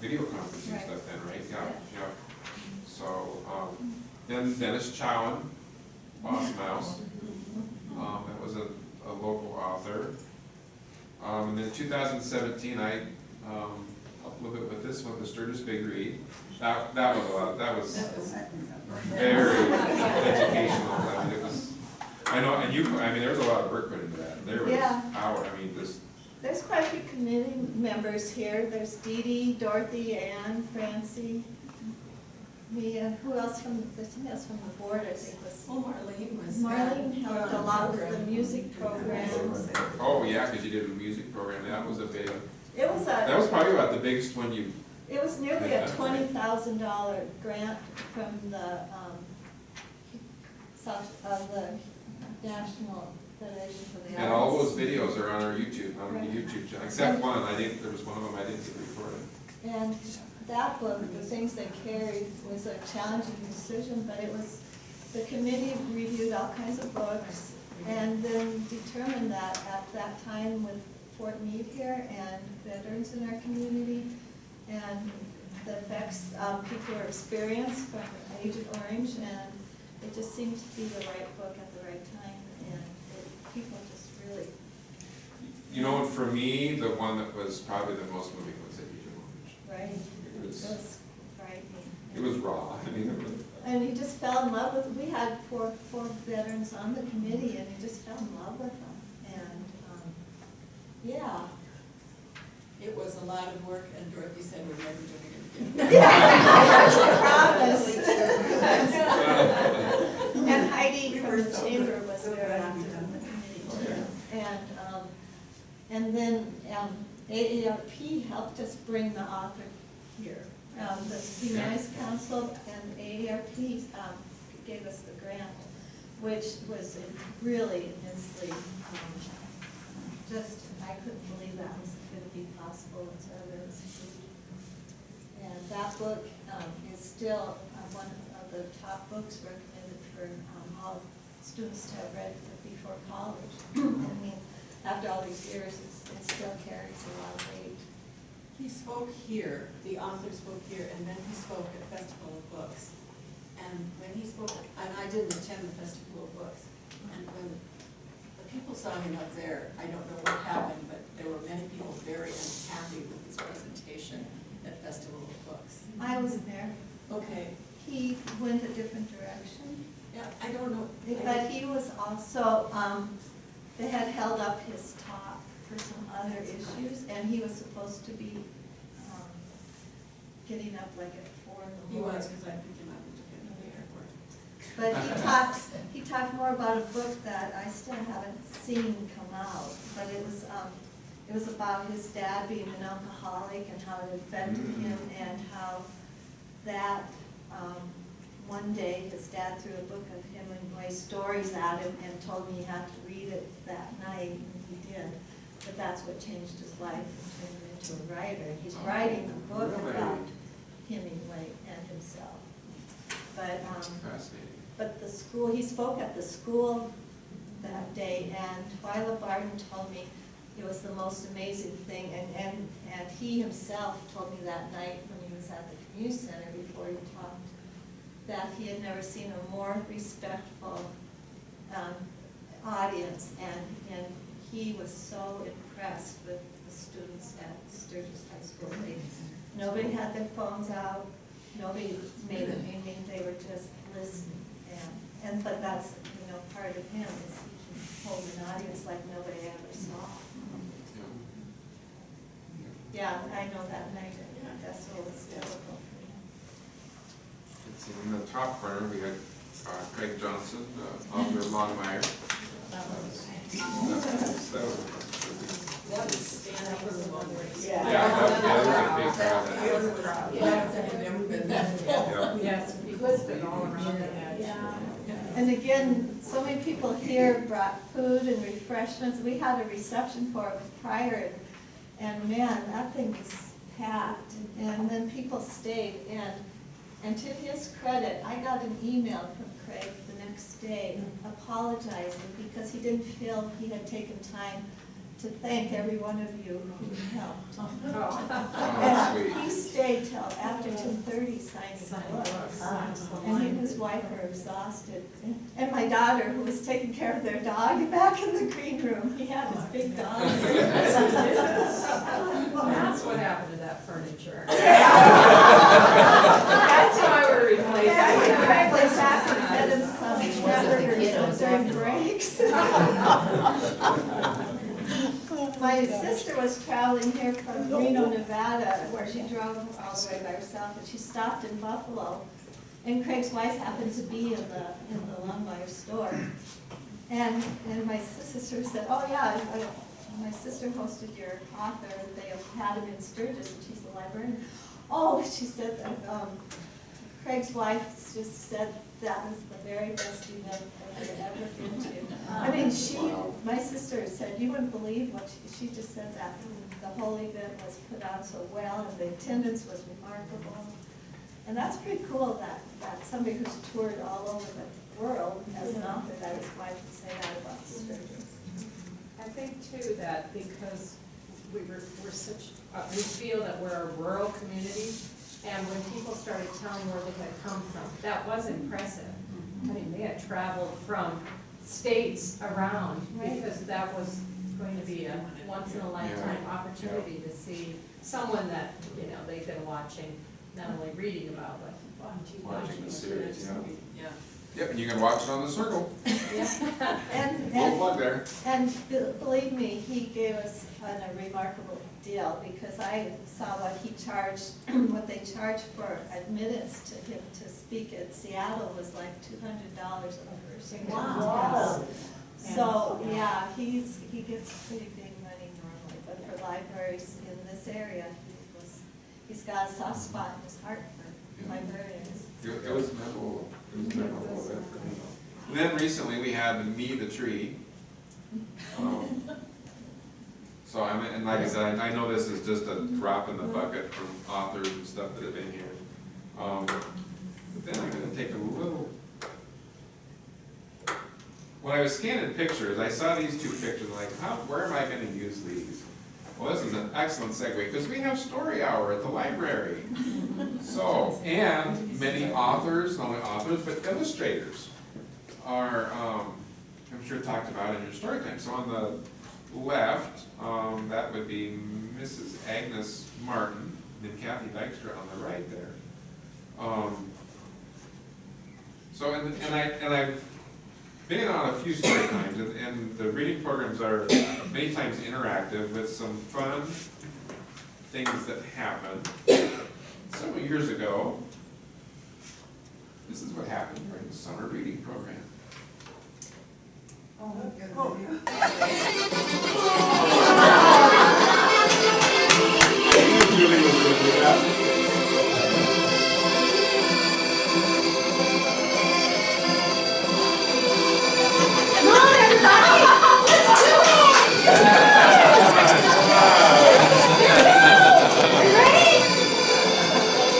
video conferencing Right. stuff then, right? Yeah, Yeah. yeah. So, then Dennis Chowan, Boss Mouse, that was a local author. And then 2017, I, helped a little bit with this one, the Sturgis Big Read. That was a lot, that was very educational, I mean, it was, I know, and you, I mean, there was a lot of work put into that. There was Yeah. hour, I mean, this, There's quite a few committee members here. There's Dee Dee, Dorothy, Ann, Francie, me, and who else there's somebody else from the board, I think was. Well, Marlene was. Marlene helped a lot with the music programs. oh, yeah, cause you did a music program, that was a big, It was that was probably about the biggest one you, it was nearly a $20,000 grant from the, the National Federation for the Arts. and all those videos are on our YouTube, channel, except one, there was one of them I didn't get recorded. And that book, The Things They Carry, was a challenging decision, but it was, the committee reviewed all kinds of books and then determined that at that time with Fort Meade here and veterans in our community and the effects people are experienced from Agent Orange, and it just seemed to be the right book at the right time, and people just really. You know, for me, the one that was probably the most moving was Agent Orange. Right. It was frightening. It was raw, I mean, it was. And he just fell in love with, we had four veterans on the committee, and he just fell in love with them, and, yeah. It was a lot of work, and Dorothy said we're never doing it again. Promise. And Heidi from the chamber was very active on the committee too. And then AARP helped us bring the author here. The Humanities Council and AARP gave us the grant, which was really immensely, just, I couldn't believe that was going to be possible, and so it was huge. And that book is still one of the top books recommended for all students to have read before college. I mean, after all these years, it still carries a lot of weight. He spoke here, the author spoke here, and then he spoke at Festival of Books. And when he spoke, and I didn't attend the Festival of Books, and when the people saw him up there, I don't know what happened, but there were many people very unhappy with his presentation at Festival of Books. I was there. Okay, He went a different direction. yeah, I don't know. But he was also, they had held up his talk for some other issues, and he was supposed to be getting up like at 4 in the He morning. was, because I picked him up and took him to the airport. But he talked more about a book that I still haven't seen come out, but it was about his dad being an alcoholic and how it affected him, and how that, one day his dad threw a book of Hemingway stories at him and told me he had to read it that night, and he did. But that's what changed his life and turned him into a writer. He's writing a book about Hemingway and himself. But, Fascinating. but the school, he spoke at the school that day, and Twyla Barton told me it was the most amazing thing, and he himself told me that night when he was at the community center before he talked, that he had never seen a more respectful audience, and he was so impressed with the students at Sturgis High School. Nobody had their phones out, nobody made a meeting, they were just listening, but that's, part of him is he can hold an audience like nobody ever saw. Yeah, I know that night at the festival was difficult for him. Let's see, in the top corner, we had Craig Johnson, author of Longmire. That was Stand up for the moment. Yeah, that was a big crowd. It was a crowd. Yeah, I've never been that full. Yes, because been all around the edge. Yeah. And again, so many people here brought food and refreshments. We had a reception for it prior, and man, that thing was packed. And then people stayed, and And to his credit, I got an email from Craig the next day apologizing because he didn't feel he had taken time to thank every one of you who helped. Oh, And sweet. he stayed till after 10:30 signing books. And he and his wife were exhausted. And my daughter, who was taking care of their dog back in the green room, he had his big dog. That's what happened to that furniture. That's why we're replacing Craig that. was back and fed him some hamburgers during breaks. My sister was traveling here from Reno, Nevada, where she drove all the way by herself, and she stopped in Buffalo. And Craig's wife happened to be in the lumber store. And my sister said, oh yeah, my sister hosted your author, and they had him in Sturgis, and she's a librarian. Oh, she said that Craig's wife just said that was the very best event I had ever been to. I mean, my sister said, you wouldn't believe what she just said, that the whole event was put on so well, and the attendance was remarkable. And that's pretty cool that somebody who's toured all over the world as an author, that his wife would say that about Sturgis. I think too that because we're such, we feel that we're a rural community, and when people started telling where they had come from, that was impressive. I mean, they had traveled from states around, because that was going to be a once-in-a-lifetime opportunity to see someone that, you know, they've been watching, not only reading about, but Watching the series, yeah. Yeah. Yep, and you can watch it on the Circle. Yeah. Little plug there. And believe me, he gave us a remarkable deal, because I saw what he charged, what they charged for admittance to him to speak at Seattle was like $200 a person. Wow. So, yeah, he gets pretty big money normally, but for libraries in this area, he's got a soft spot in his heart for librarians. It was memorable. It was memorable event for me. And then recently we had Me the Tree. So and like I said, I know this is just a drop in the bucket from authors and stuff that have been here. But then I'm gonna take a little. When I was scanning pictures, I saw these two pictures, like, where am I gonna use these? Well, this is an excellent segue, because we have story hour at the library. So, and many authors, not only authors, but illustrators are, I'm sure talked about in your story time. So on the left, that would be Mrs. Agnes Martin, and Kathy Dykstra on the right there. So, and I've been on a few story times, and the reading programs are many times interactive with some fun things that happen. Several years ago, this is what happened during the summer reading program. Julie was going to do that.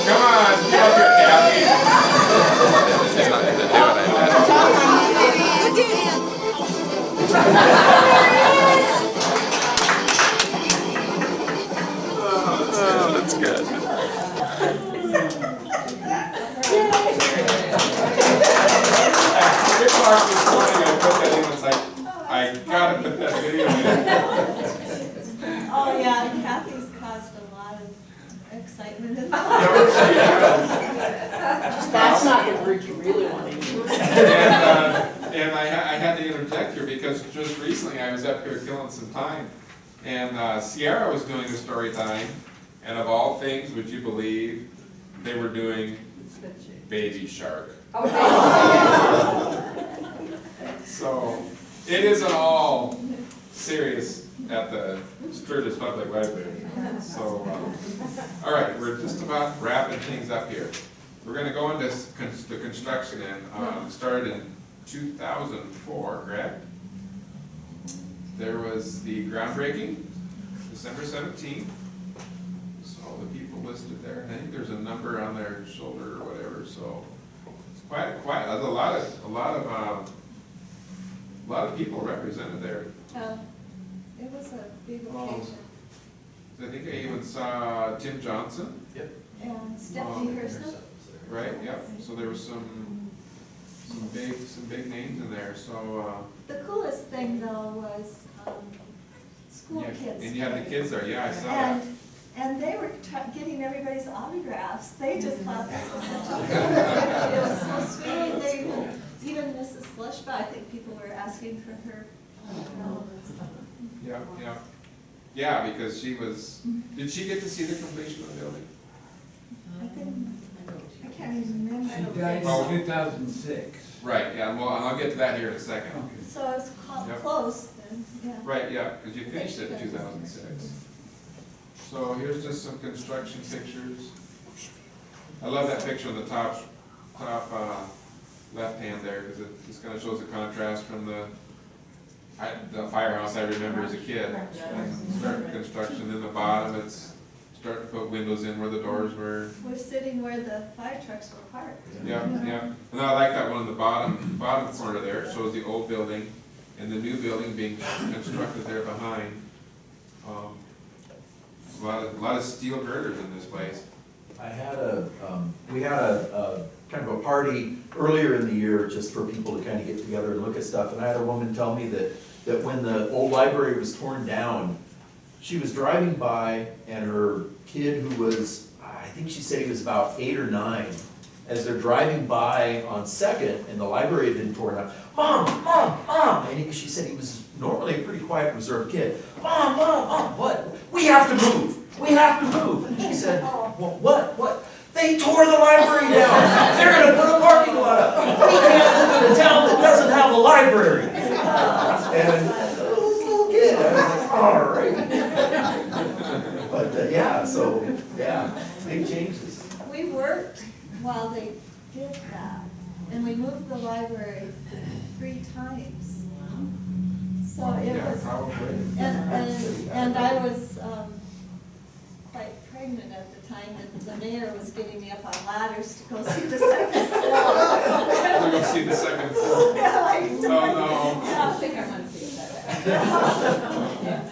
Come on, get up here, Kathy. She's not going to do it, Oh, that's good. Good part this morning, I put that in, it's like, I gotta put that video in. Oh, yeah, Kathy's caused a lot of excitement in the That's not the word you really want to use. And I had to interject here because just recently I was up here killing some time, and Sierra was doing a story time, and of all things, would you believe, they were doing Baby Shark. So it isn't all serious at the Sturgis Public Library. So, all right, we're just about wrapping things up here. We're going to go into the construction, and started in 2004, correct? There was the groundbreaking, December 17th. So the people listed there. I think there's a number on their shoulder or whatever, so it's quite, a lot of people represented there. It was a big occasion. I think I even saw Tim Johnson, And Stephanie Herson. right, yep, so there was some big names in there, so, The coolest thing though was, school yeah, kids. and you had the kids there, yeah, I saw that. And they were getting everybody's autographs. They just thought this was such a it was so sweet. They, even Mrs. Flushba, I think people were asking for her. Yeah, because she was, did she get to see the completion of the building? I think, I can't even remember. She died Oh. in 2006. Right, yeah, well, I'll get to that here in a second. So it was Yep. close then, yeah. Right, yeah, because you finished it in 2006. So here's just some construction pictures. I love that picture on the top left hand there, because it just kind of shows the contrast from the firehouse I remember as a kid. Starting construction, in the bottom, it's starting to put windows in where the doors were. We're sitting where the fire trucks were parked. Yeah. And I like that one in the bottom corner there. It shows the old building and the new building being constructed there behind. A lot of steel girders in this place. We had a kind of a party earlier in the year just for people to kind of get together and look at stuff. And I had a woman tell me that when the old library was torn down, she was driving by and her kid who was, I think she said he was about 8 or 9, as they're driving by on Second and the library had been torn down, Mom, and she said he was normally a pretty quiet, reserved kid. Mom, what? We have to move. And she said, well, what? They tore the library down. They're gonna put a parking lot up. We can't live in a town that doesn't have a library. And this little kid, I was like, all right. But big changes. We worked while they did that, and we moved the library 3 times. So it Yeah, was, probably. and I was quite pregnant at the time, and the mayor was getting me up on ladders to go see the second floor. We're gonna see the second floor. Yeah, I think I want to see that.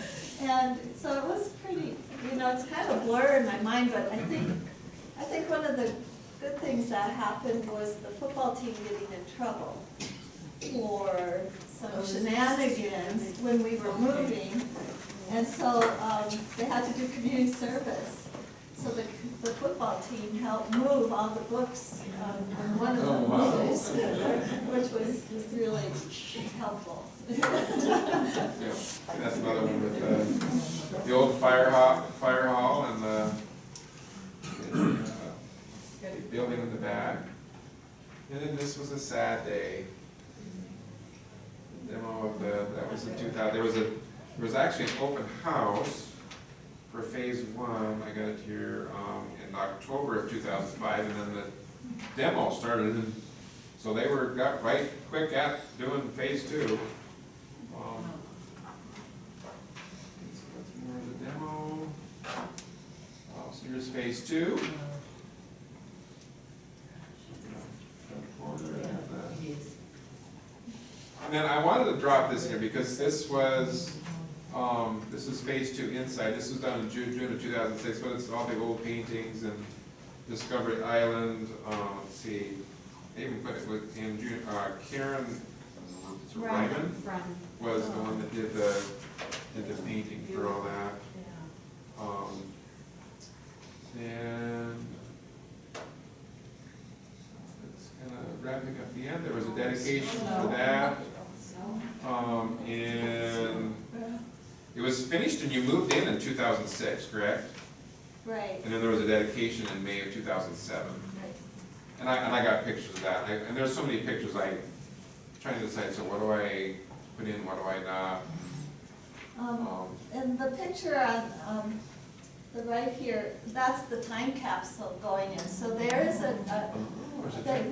And so it was pretty, it's kind of a blur in my mind, but I think one of the good things that happened was the football team getting in trouble for some shenanigans when we were moving. And so they had to do community service. So the football team helped move all the books in one of the moves, which was really helpful. Yeah, that's another one with the old fire hall and the building in the back. And then this was a sad day. Demo of that was in 2000. There was actually an open house for phase 1. I got it here in October of 2005, and then the demo started. And so they got right quick at doing phase 2. So that's more of the demo. So here's phase 2. And then I wanted to drop this here because this is phase 2 inside. This was done in June of 2006, but it's all the old paintings and Discovery Island. Let's see, they even put it in June. Karen Ryman was the one that did the painting for all that. And it's kind of wrapping up the end. There was a dedication for that. And it was finished and you moved in 2006, correct? Right. And then there was a dedication in May of 2007. Right. And I got pictures of that. And there's so many pictures I'm trying to decide, so what do I put in, what do I not? And the picture on the right here, that's the time capsule going in. So there is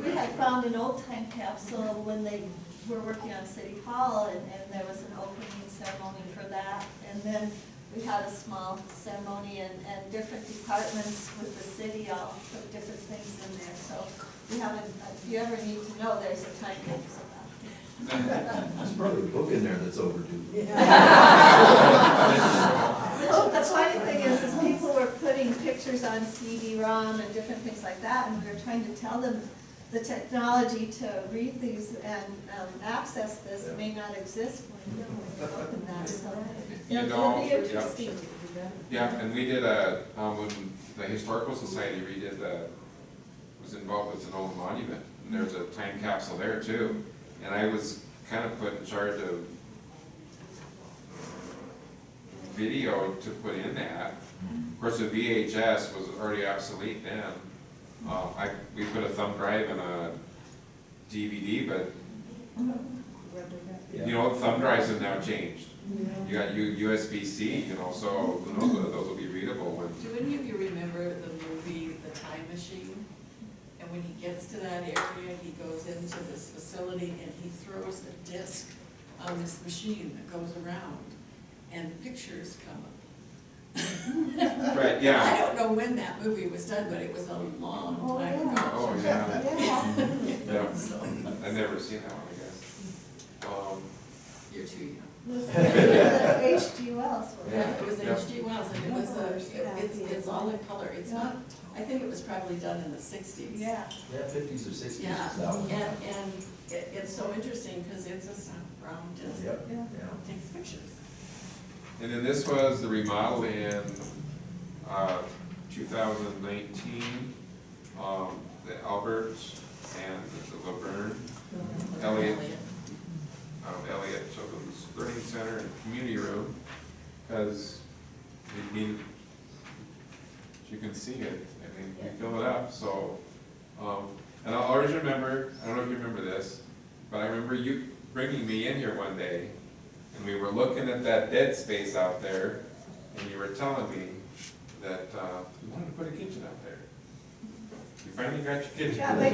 we had found an old time capsule when they were working on City Hall, and there was an opening ceremony for that. And then we had a small ceremony and different departments with the city all put different things in there, so we haven't, if you ever need to know, there's a time lapse of that. There's probably a book in there that's overdue. The funny thing is people were putting pictures on CD-ROM and different things like that, and we were trying to tell them the technology to read these and access this may not exist when you open that, so You it'll know, be yeah. interesting. Yeah, and we did when the Historical Society redid was involved with an old monument, and there's a time capsule there too. And I was kind of put in charge of video to put in that. Of course, the VHS was already obsolete then. We put a thumb drive and a DVD, but you know, thumb drives have now changed. You got USB-C, you know, so who knows whether those will be readable when. Do any of you remember the movie The Time Machine? And when he gets to that area, he goes into this facility and he throws a disc on this machine that goes around and pictures come up. Right, yeah. I don't know when that movie was done, but it was a long time ago. Oh, yeah. Yeah. Yeah. I've never seen that one, I guess. You're too young. H.G. Wells. Yeah, it was Yeah. H.G. Wells, and it was it's all in color. It's not, I think it was probably done in the 60s. Yeah. Yeah, 50s or 60s. Yeah, that one. and it's so interesting because it's a sound round disc. Yep, Yeah. yeah. Takes pictures. And then this was the remodel in 2019, the Alberts and the Laverne, Elliott Children's Learning Center and Community Room, because I mean, you can see it, I mean, we fill it up, so, and I'll always remember, I don't know if you remember this, but I remember you bringing me in here one day, and we were looking at that dead space out there, and you were telling me that you wanted to put a kitchen out there. You finally got your kitchen. Yeah, they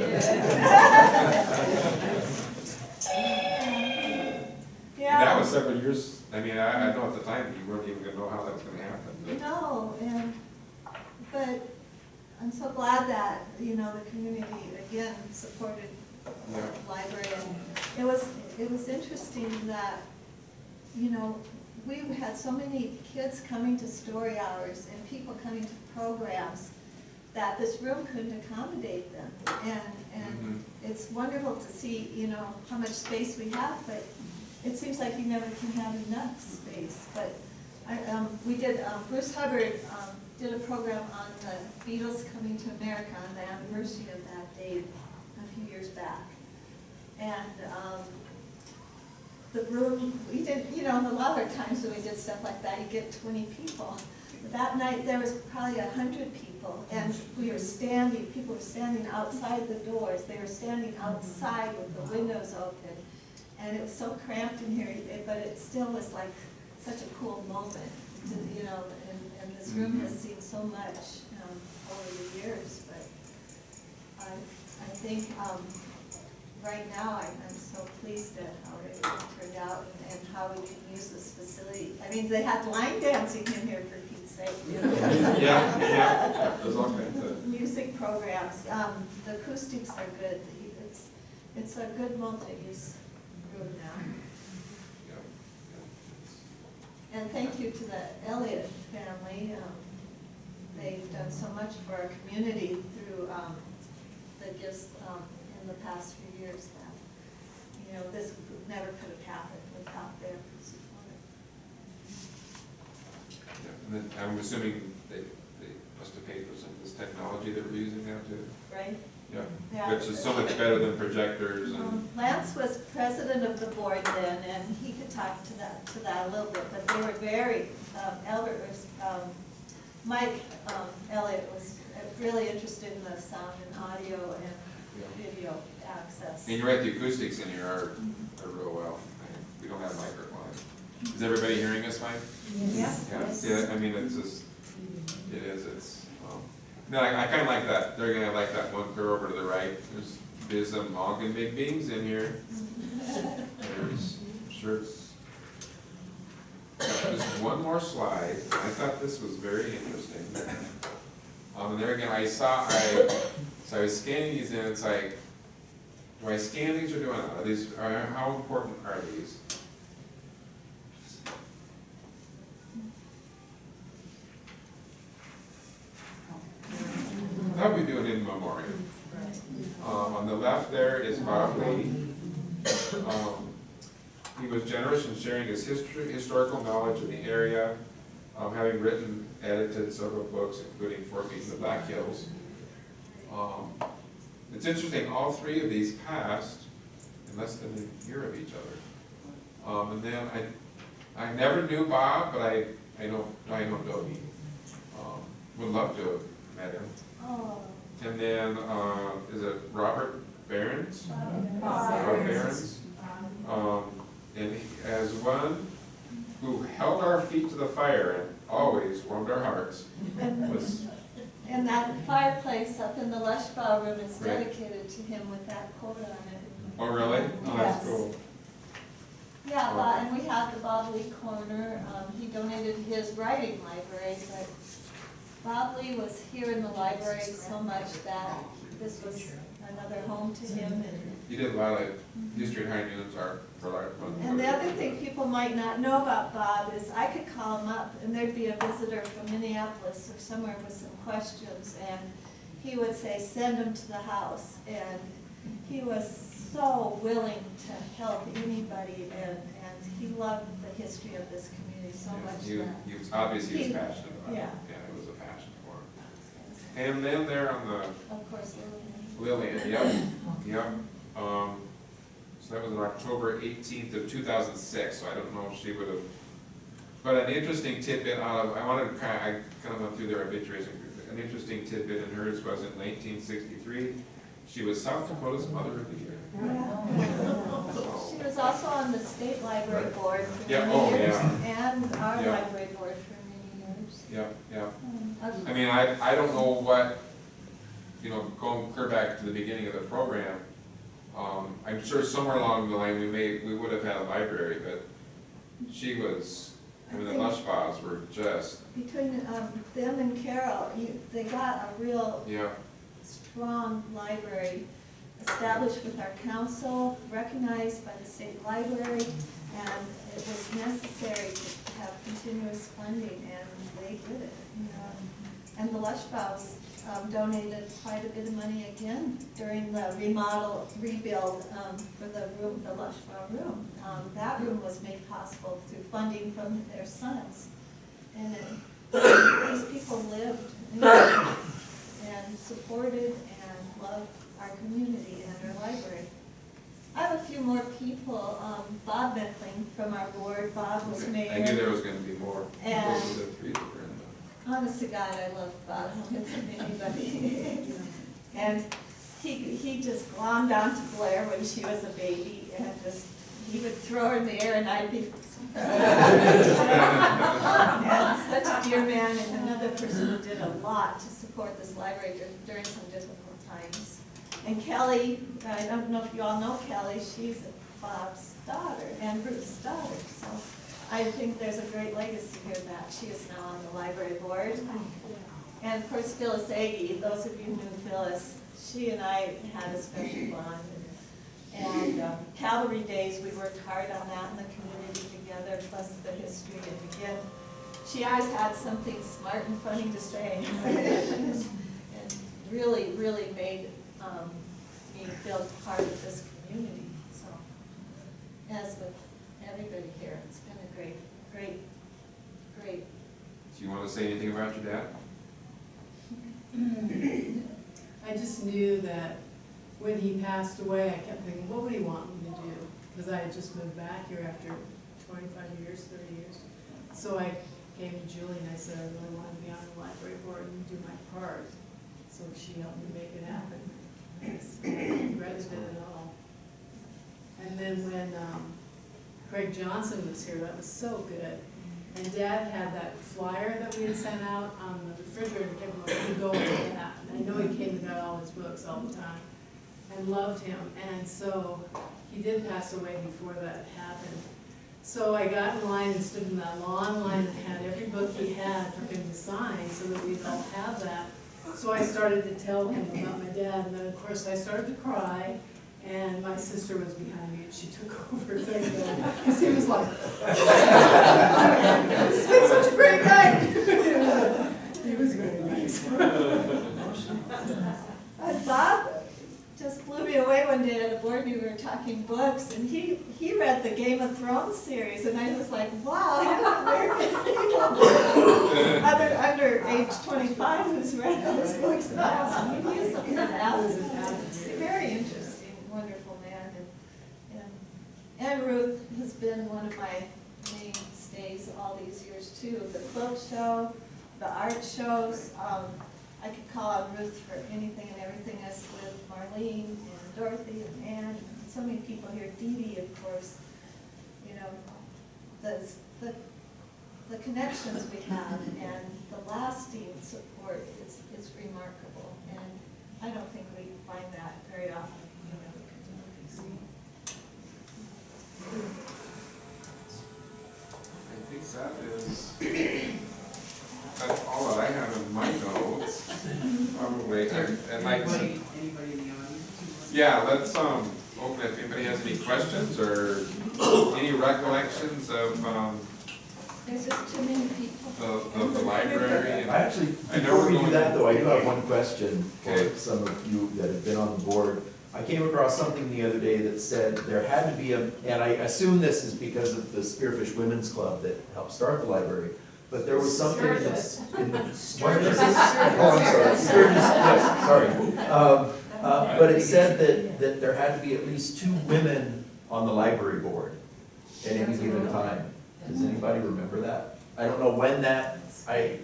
And that was several years, I mean, I know at the time, you weren't even gonna know how that was gonna happen. No, but I'm so glad that, you know, the community again supported the library. And it was interesting that, you know, we had so many kids coming to story hours and people coming to programs that this room couldn't accommodate them. And it's wonderful to see, you know, how much space we have, but it seems like you never can have enough space. But we did, Bruce Hubbard did a program on the Beatles coming to America on the anniversary of that date a few years back. And the room, we did, you know, a lot of times when we did stuff like that, you get 20 people. That night, there was probably 100 people, and we were standing, people were standing outside the doors. They were standing outside with the windows open. And it was so cramped in here, but it still was like such a cool moment, you know, and this room has seen so much over the years, but I think right now I'm so pleased at how it turned out and how we can use this facility. I mean, they had line dancing in here for Pete's sake. You know? Yeah, there's all kinds of. Music programs, the acoustics are good. It's a good multi-use room now. And thank you to the Elliott family. They've done so much for our community through the gifts in the past few years that, you know, this never could have happened without their support. And then I'm assuming they must have paid for some of this technology that we're using now too. Right? Yeah, which is so much better than projectors and. Lance was president of the board then, and he could talk to that a little bit, but they were very, Mike Elliott was really interested in the sound and audio and video access. And you're right, the acoustics in here are real well. We don't have microphones. Is everybody hearing us fine? Yeah. Yeah, I mean, it's just, it is, no, I kind of like that. They're gonna like that one curve over to the right. There's some honking big beams in here. There's shirts. just one more slide. I thought this was very interesting. And there again, so I was scanning these in, it's like, do I scan these or do I not? How important are these? I thought we'd do an in memoriam. On the left there is Bob Lee. He was generous in sharing his historical knowledge of the area, having written, edited several books, including 14 the Black Hills. It's interesting, all three of these passed in less than a year of each other. And then I never knew Bob, but I know Dobie. Would love to have met him. Oh. And then, is it Robert Behrens? Robert Behrens. And he, as one who held our feet to the fire and always warmed our hearts, was, And that fireplace up in the Lushbau room is Right. dedicated to him with that quote on it. oh really? Oh, that's Yes. cool. Yeah, well, and we have the Bob Lee Corner. He donated his writing library, but Bob Lee was here in the library so much that this was another home to him. And He did a lot of history and high noons art for like. And the other thing people might not know about Bob is I could call him up and there'd be a visitor from Minneapolis or somewhere with some questions, and he would say, send them to the house. And he was so willing to help anybody, and he loved the history of this community so much that. He was, obviously he was passionate about it. Yeah. Yeah, it was a passion for him. And then there on the Of course, Lillian. Lillian, yep. So that was on October 18th of 2006, so I don't know if she would have, but an interesting tidbit out of, I kind of went through their obituaries, an interesting tidbit in hers was in 1963, she was South Dakota's Mother of the Year. She was also on the state library board for Yeah, many years, yeah. and our Yeah. library board for many years. Yep, yep. Um, I mean, I don't know what, going clear back to the beginning of the program, I'm sure somewhere along the line we would have had a library, but she was, the Lushbaus were just, Between them and Carol, they got a real yeah, strong library established with our council, recognized by the state library, and it was necessary to have continuous funding, and they did it. And the Lushbaus donated quite a bit of money again during the rebuild for the room, the Lushbau room. That room was made possible through funding from their sons. And these people lived and supported and loved our community and our library. I have a few more people. Bob Mechling from our board. Bob was mayor. I knew there was gonna be more. And- Those were the three that were in Honest to God, I love Bob more than anybody. And he just glommed onto Blair when she was a baby, and he would throw her in the air and I'd be. And such a dear man, and another person who did a lot to support this library during some difficult times. And Kelly, I don't know if you all know Kelly, she's Bob's daughter and Ruth's daughter, so. I think there's a great legacy here that she is now on the library board. And of course, Phyllis Agee, those of you who knew Phyllis, she and I had a special bond. And Calvary Days, we worked hard on that in the community together, plus the history. And again, she always had something smart and funny to say. And really, really made me feel part of this community. So, as with everybody here, it's been a great. Do you want to say anything about your dad? I just knew that when he passed away, I kept thinking, what would he want me to do? Because I had just moved back here after 25 years, 30 years. So I came to Julie and I said, I really want to be on the library board and do my part. So she helped me make it happen. I regretted it at all. And then when Craig Johnson was here, that was so good. And Dad had that flyer that we had sent out on the refrigerator, and kept going, "You go with that." And I know he came and got all his books all the time, and loved him. And so he did pass away before that happened. So I got in line and stood in that long line and had every book he had for him to sign so that we'd all have that. So I started to tell him about my dad, and then of course I started to cry, and my sister was behind me and she took over because he was like, "This is such a great night." He was very nice. Bob just blew me away one day at a board meeting, we were talking books, and he read the Game of Thrones series, and I was like, wow, I haven't very many people under age 25 who's read those books. He is an avid, very interesting, wonderful man, and Ruth has been one of my mainstays all these years too. The quilt show, the art shows, I could call on Ruth for anything and everything, as with Marlene and Dorothy and Ann, and so many people here, Dee Dee, of course. You know, the connections we have and the lasting support is remarkable, and I don't think we find that very often in other communities. I think that's all that I have in my notes, probably, and like, Anybody in the audience? yeah, let's, open if anybody has any questions or any recollections of, There's just too many people. the library. And I actually, I know before we're we do going that to- though, I do have one question Okay. for some of you that have been on the board. I came across something the other day that said there had to be and I assume this is because of the Spearfish Women's Club that helped start the library, but there was something that's in the. Sturgis. Oh, I'm sorry, Sturgis, yes, sorry. But it said that there had to be at least 2 women on the library board at any given time. Does anybody remember that? I don't know when that, I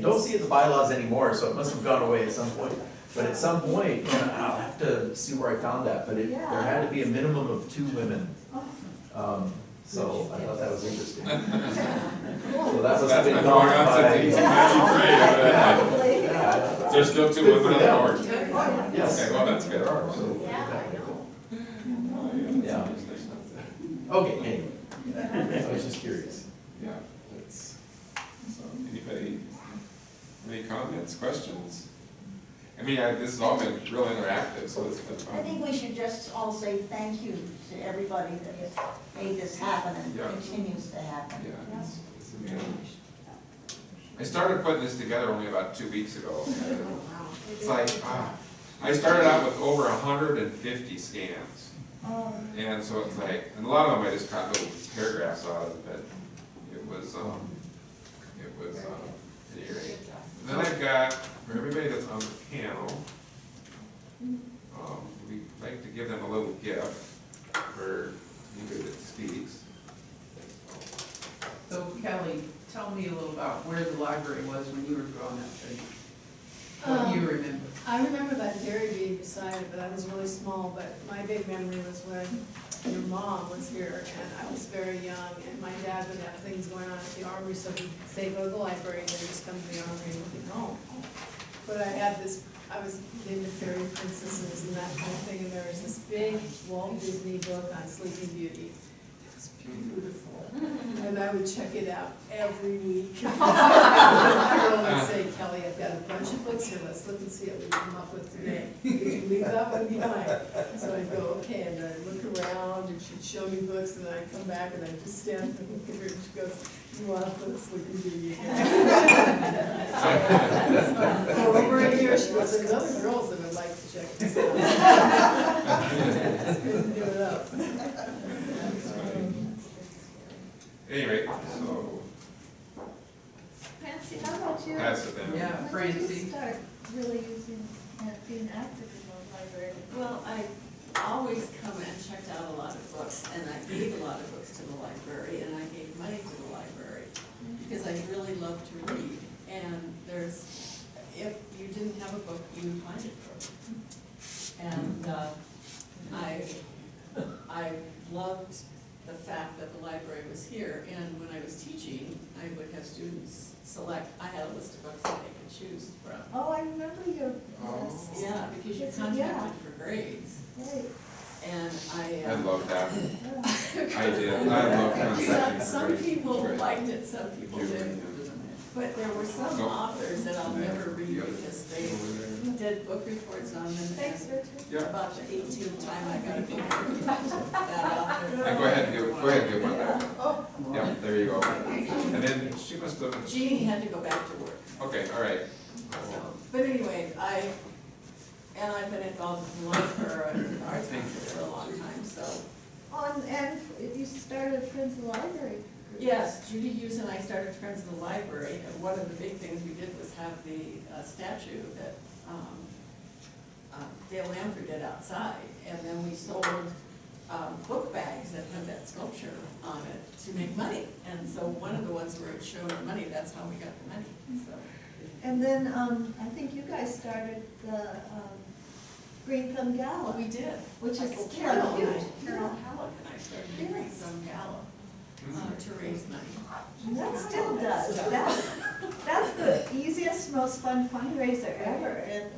don't see it in the bylaws anymore, so it must have gone away at some point. But at some point, and I'll have to see where I found that, but there had to be a minimum of 2 women. So I thought that was interesting. So that was That's something been going going on since 1893. Is there still 2 women on the board? Yes. Okay, well, that's good. There are, so. Yeah. Okay, anyway, I was just curious. Yeah, that's, so, anybody, any comments, questions? I mean, this has all been real interactive, so it's been fun. I think we should just all say thank you to everybody that has made this happen and Yeah. continues to happen. Yeah, it's amazing. I started putting this together only about 2 weeks ago. It's like, I started out with over 150 scans. And so it's like, and a lot of them I just cut little paragraphs out of, but it was, at any rate. And then I've got, for everybody that's on the panel, we like to give them a little gift for anybody that speaks. So Kelly, tell me a little about where the library was when you were growing up, and what you remember. I remember that dairy being beside it, but I was really small, but my big memory was when your mom was here, and I was very young, and my dad would have things going on at the armory, so he'd say, go to the library, and then just come to the armory and get home. But I had this, I was into fairy princesses and that kind of thing, and there was this big Walt Disney book on Sleeping Beauty. It was beautiful, and I would check it out every week. Carol would say, Kelly, I've got a bunch of books here, let's look and see what we come up with today. Did you leave that one behind? So I'd go, okay, and then I'd look around, and she'd show me books, and then I'd come back, and I'd just stand and look at her, and she goes, you want to put a Sleeping Beauty again? For over a year, she goes, there's other girls that would like to check this out. Just couldn't give it up. Anyway, so, Francie, how about you? pass it then. Yeah, When did Francie. you start really using, being active in the library? Well, I always come and checked out a lot of books, and I gave a lot of books to the library, and I gave money to the library, because I really love to read. And if you didn't have a book, you would find it for me. And I loved the fact that the library was here, and when I was teaching, I would have students select, I had a list of books that they could choose from. Oh, I remember your Oh. list. Yeah, because you Yeah. contracted for grades. Right. And I love that. I did, I love contacting. some people Great. liked it, some people didn't. But there were some Nope. authors that I'll never read The other- because they over did book reports on them. Thanks, Richard. there. Yeah, About the 18th time I got a book report that author. and go ahead and give one back. Yeah, there you go. And then she must have, Jeanie had to go back to work. okay, all right. So, but anyway, I've been involved with the library and the arts council for a long time, so. And you started Friends of the Library. group. Yes, Judy Hughes and I started Friends of the Library, and one of the big things we did was have the statue that Dale Lamford did outside, and then we sold book bags that had that sculpture on it to make money. And so one of the ones where it showed the money, that's how we got the money, so. And then, I think you guys started the, Green Thumb Gala. We did. Which is Well, Carol, Carol huge. Halleck and I started the Green Yes. Thumb Gala to raise money. And that still does, that's the easiest, most fun fundraiser ever, and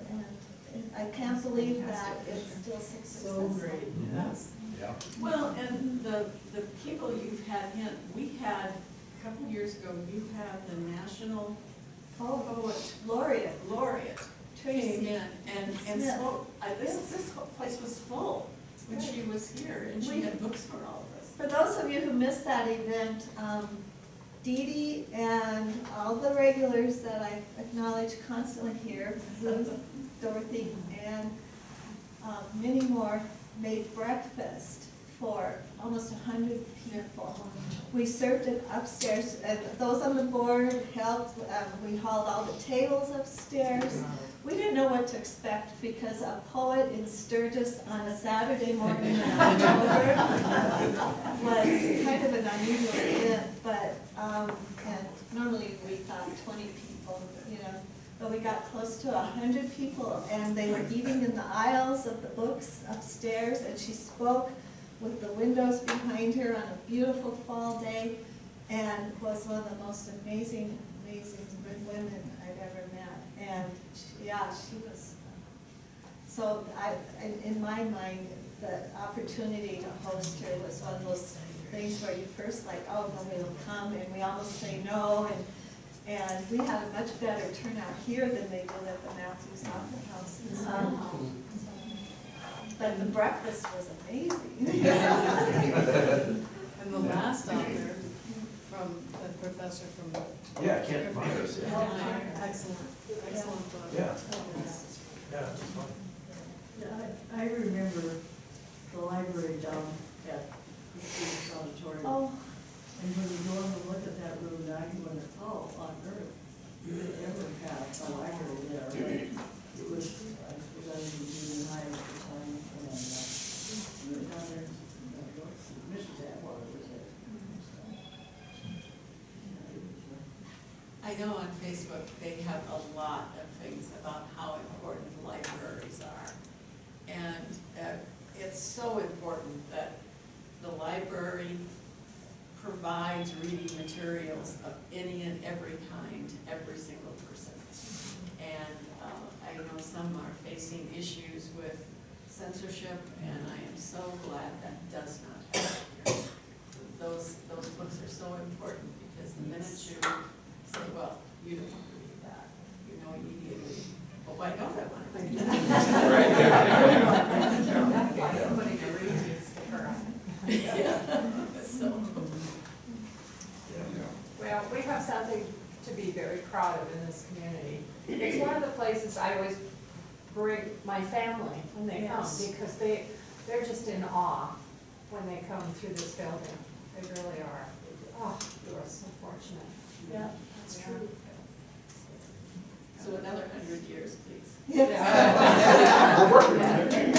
I can't believe that it's still so successful. So great, yes. Yeah. Well, and the people you've had in, we had, a couple of years ago, you had the national poet Laureate, laureate came Tracy. in and Smith. spoke. This whole place was full when she was here, and she had books for all of us. For those of you who missed that event, Dee Dee and all the regulars that I acknowledge constantly here, Ruth, Dorothy, and many more, made breakfast for almost 100 people. We served it upstairs, and those on the board helped, we hauled all the tables upstairs. We didn't know what to expect because a poet in Sturgis on a Saturday morning in October was kind of an unusual event, but, and normally we thought 20 people, you know, but we got close to 100 people, and they were eating in the aisles of the books upstairs, and she spoke with the windows behind her on a beautiful fall day, and was one of the most amazing good women I've ever met. And she was, so in my mind, the opportunity to host her was one of those things where you first like, oh, nobody will come, and we almost say no, and we had a much better turnout here than they did at the Matthews Opera House. But the breakfast was amazing. And the last author from, the professor from. Yeah, Kent Myers, yeah. Excellent, excellent book. Yeah. Yes. Yeah, it's fun. I remember the library down at the Sturgis Auditorium. Oh, And when you go and look at that room now, you wonder, oh, on earth, you would ever have a library there. But it was, I was at the junior high at the time, and we were down there, Mrs. Atwater was there. I know on Facebook, they have a lot of things about how important libraries are. And it's so important that the library provides reading materials of any and every kind to every single person. And I know some are facing issues with censorship, and I am so glad that does not happen here. Those books are so important, because the minute you say, well, you don't want to read that, you know immediately, well, why don't I want to read that? Right, yeah. That's like putting a review sticker on it. Yeah, so. Well, we have something to be very proud of in this community. It's one of the places I always bring my family when they come, Yes. because they're just in awe when they come through this building. They really are. Oh, you are so fortunate. Yeah, that's true. So another 100 years, please. yeah. We're working on it.